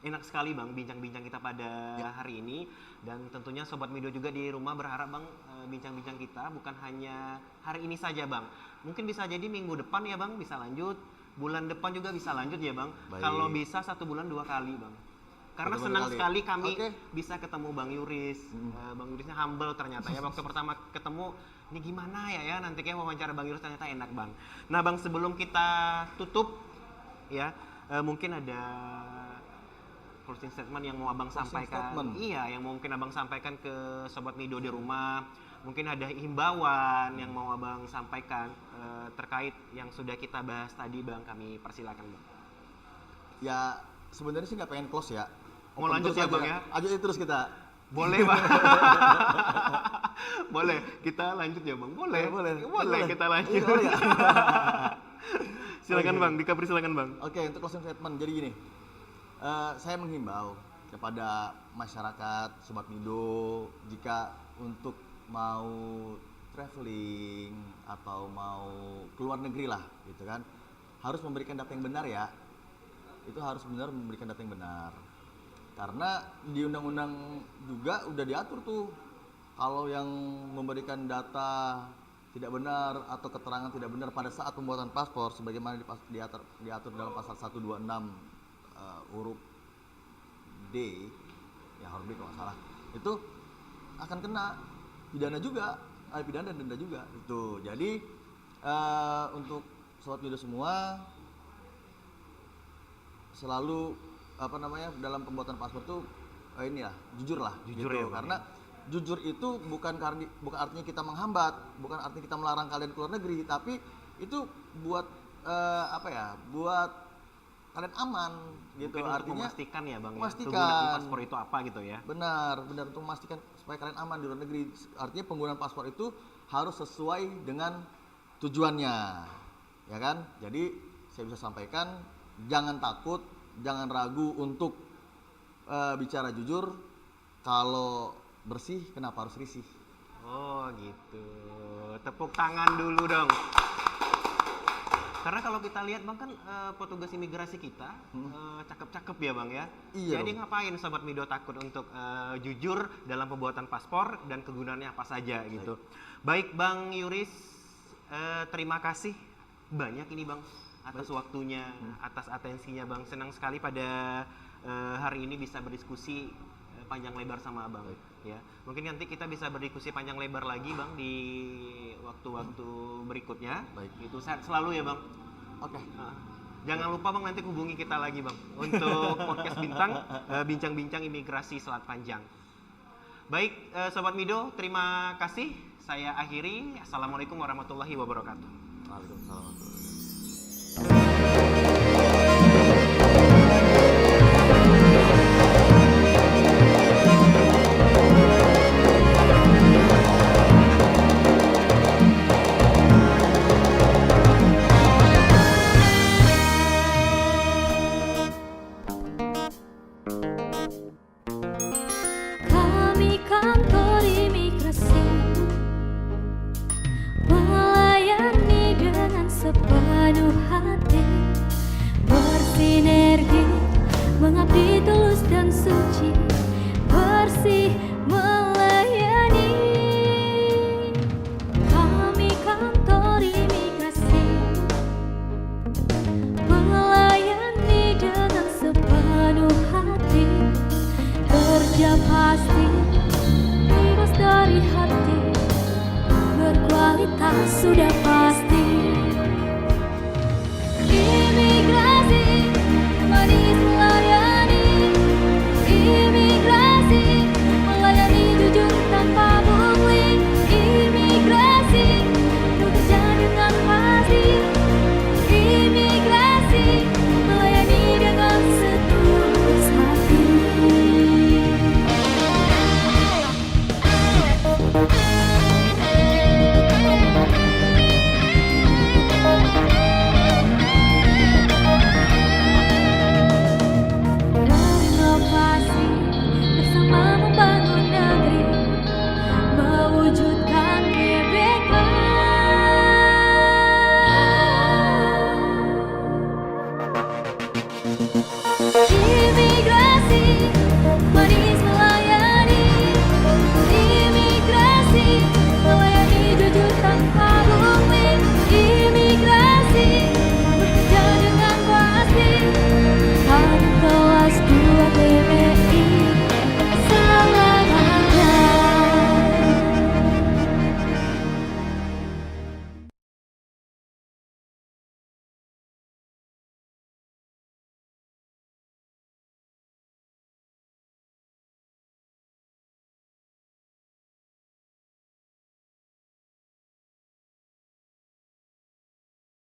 enak sekali bang bincang-bincang kita pada hari ini, dan tentunya sobat Mido juga di rumah berharap bang bincang-bincang kita bukan hanya hari ini saja bang, mungkin bisa jadi minggu depan ya bang bisa lanjut. Bulan depan juga bisa lanjut ya bang.
Baik.
Kalau bisa 1 bulan 2 kali bang. Karena
Ketemu
senang
2 kali.
sekali kami
Oke.
bisa ketemu Bang Yuris. Bang Yurisnya humble ternyata ya. Waktu pertama ketemu, ini gimana ya nanti kayak wawancara Bang Yuris ternyata enak bang. Nah bang, sebelum kita tutup ya, mungkin ada closing statement yang mau abang sampaikan.
statement.
Iya, yang mungkin abang sampaikan ke sobat Mido di rumah. Mungkin ada himbauan yang mau abang sampaikan terkait yang sudah kita bahas tadi bang, kami persilakan bang.
Ya sebenarnya sih nggak pengen close ya.
Mau
Open
lanjut
terus
ya,
aja.
Bang, ya?
Lanjutin terus kita.
Boleh bang. Boleh, kita lanjut ya bang. Boleh,
Boleh.
kita lanjut.
Iya, boleh ya?
Silakan
Oke.
bang, Dikapri silakan bang.
Oke, untuk closing statement jadi gini. Saya menghimbau kepada masyarakat Sobat Mido, jika untuk mau traveling atau mau keluar negeri lah gitu kan, harus memberikan data yang benar ya. Itu harus benar memberikan data yang benar. Karena di undang-undang juga udah diatur tuh, kalau yang memberikan data tidak benar atau keterangan tidak benar pada saat pembuatan paspor sebagaimana diatur dalam pasal 126 huruf D, ya huruf D kalau nggak salah, itu akan kena pidana juga, pidana dan denda juga. Itu jadi untuk sobat Mido semua selalu dalam pembuatan paspor tuh jujur lah
Jujur
gitu.
ya, Bang,
karena jujur itu bukan artinya kita menghambat, bukan artinya kita melarang kalian keluar negeri, tapi itu buat buat kalian aman gitu.
Mungkin untuk
Artinya
memastikan ya Bang,
memastikan.
ya, kegunaan paspor itu apa gitu ya.
Benar untuk memastikan supaya kalian aman di luar negeri. Artinya penggunaan paspor itu harus sesuai dengan tujuannya, ya kan? Jadi saya bisa sampaikan, jangan takut, jangan ragu untuk bicara jujur. Kalau bersih, kenapa harus risih?
Oh gitu, tepuk tangan dulu dong. Karena kalau kita lihat Bang kan petugas imigrasi kita cakep-cakep ya Bang ya.
Iya
Jadi
dong.
ngapain Sobat Mido takut untuk jujur dalam pembuatan paspor dan kegunaannya apa saja gitu. Baik Bang Yuris, terima kasih banyak ini Bang atas waktunya, atas atensinya Bang. Senang sekali pada hari ini bisa berdiskusi panjang lebar sama Abang. Ya, mungkin nanti kita bisa berdiskusi panjang lebar lagi Bang di waktu-waktu berikutnya.
Baik.
Itu sehat selalu ya Bang.
Oke.
Jangan lupa Bang nanti hubungi kita lagi Bang untuk podcast Bintang, bincang-bincang imigrasi Selat Panjang. Baik, Sobat Mido, terima kasih. Saya akhiri. Assalamualaikum warahmatullahi wabarakatuh.
Waalaikumsalam.
Kami kantor imigrasi melayani dengan sepenuh hati, bersinergi, mengabdi tulus dan suci, bersih melayani. Kami kantor imigrasi melayani dengan sepenuh hati, kerja pasti, ikhlas dari hati, berkualitas sudah pasti.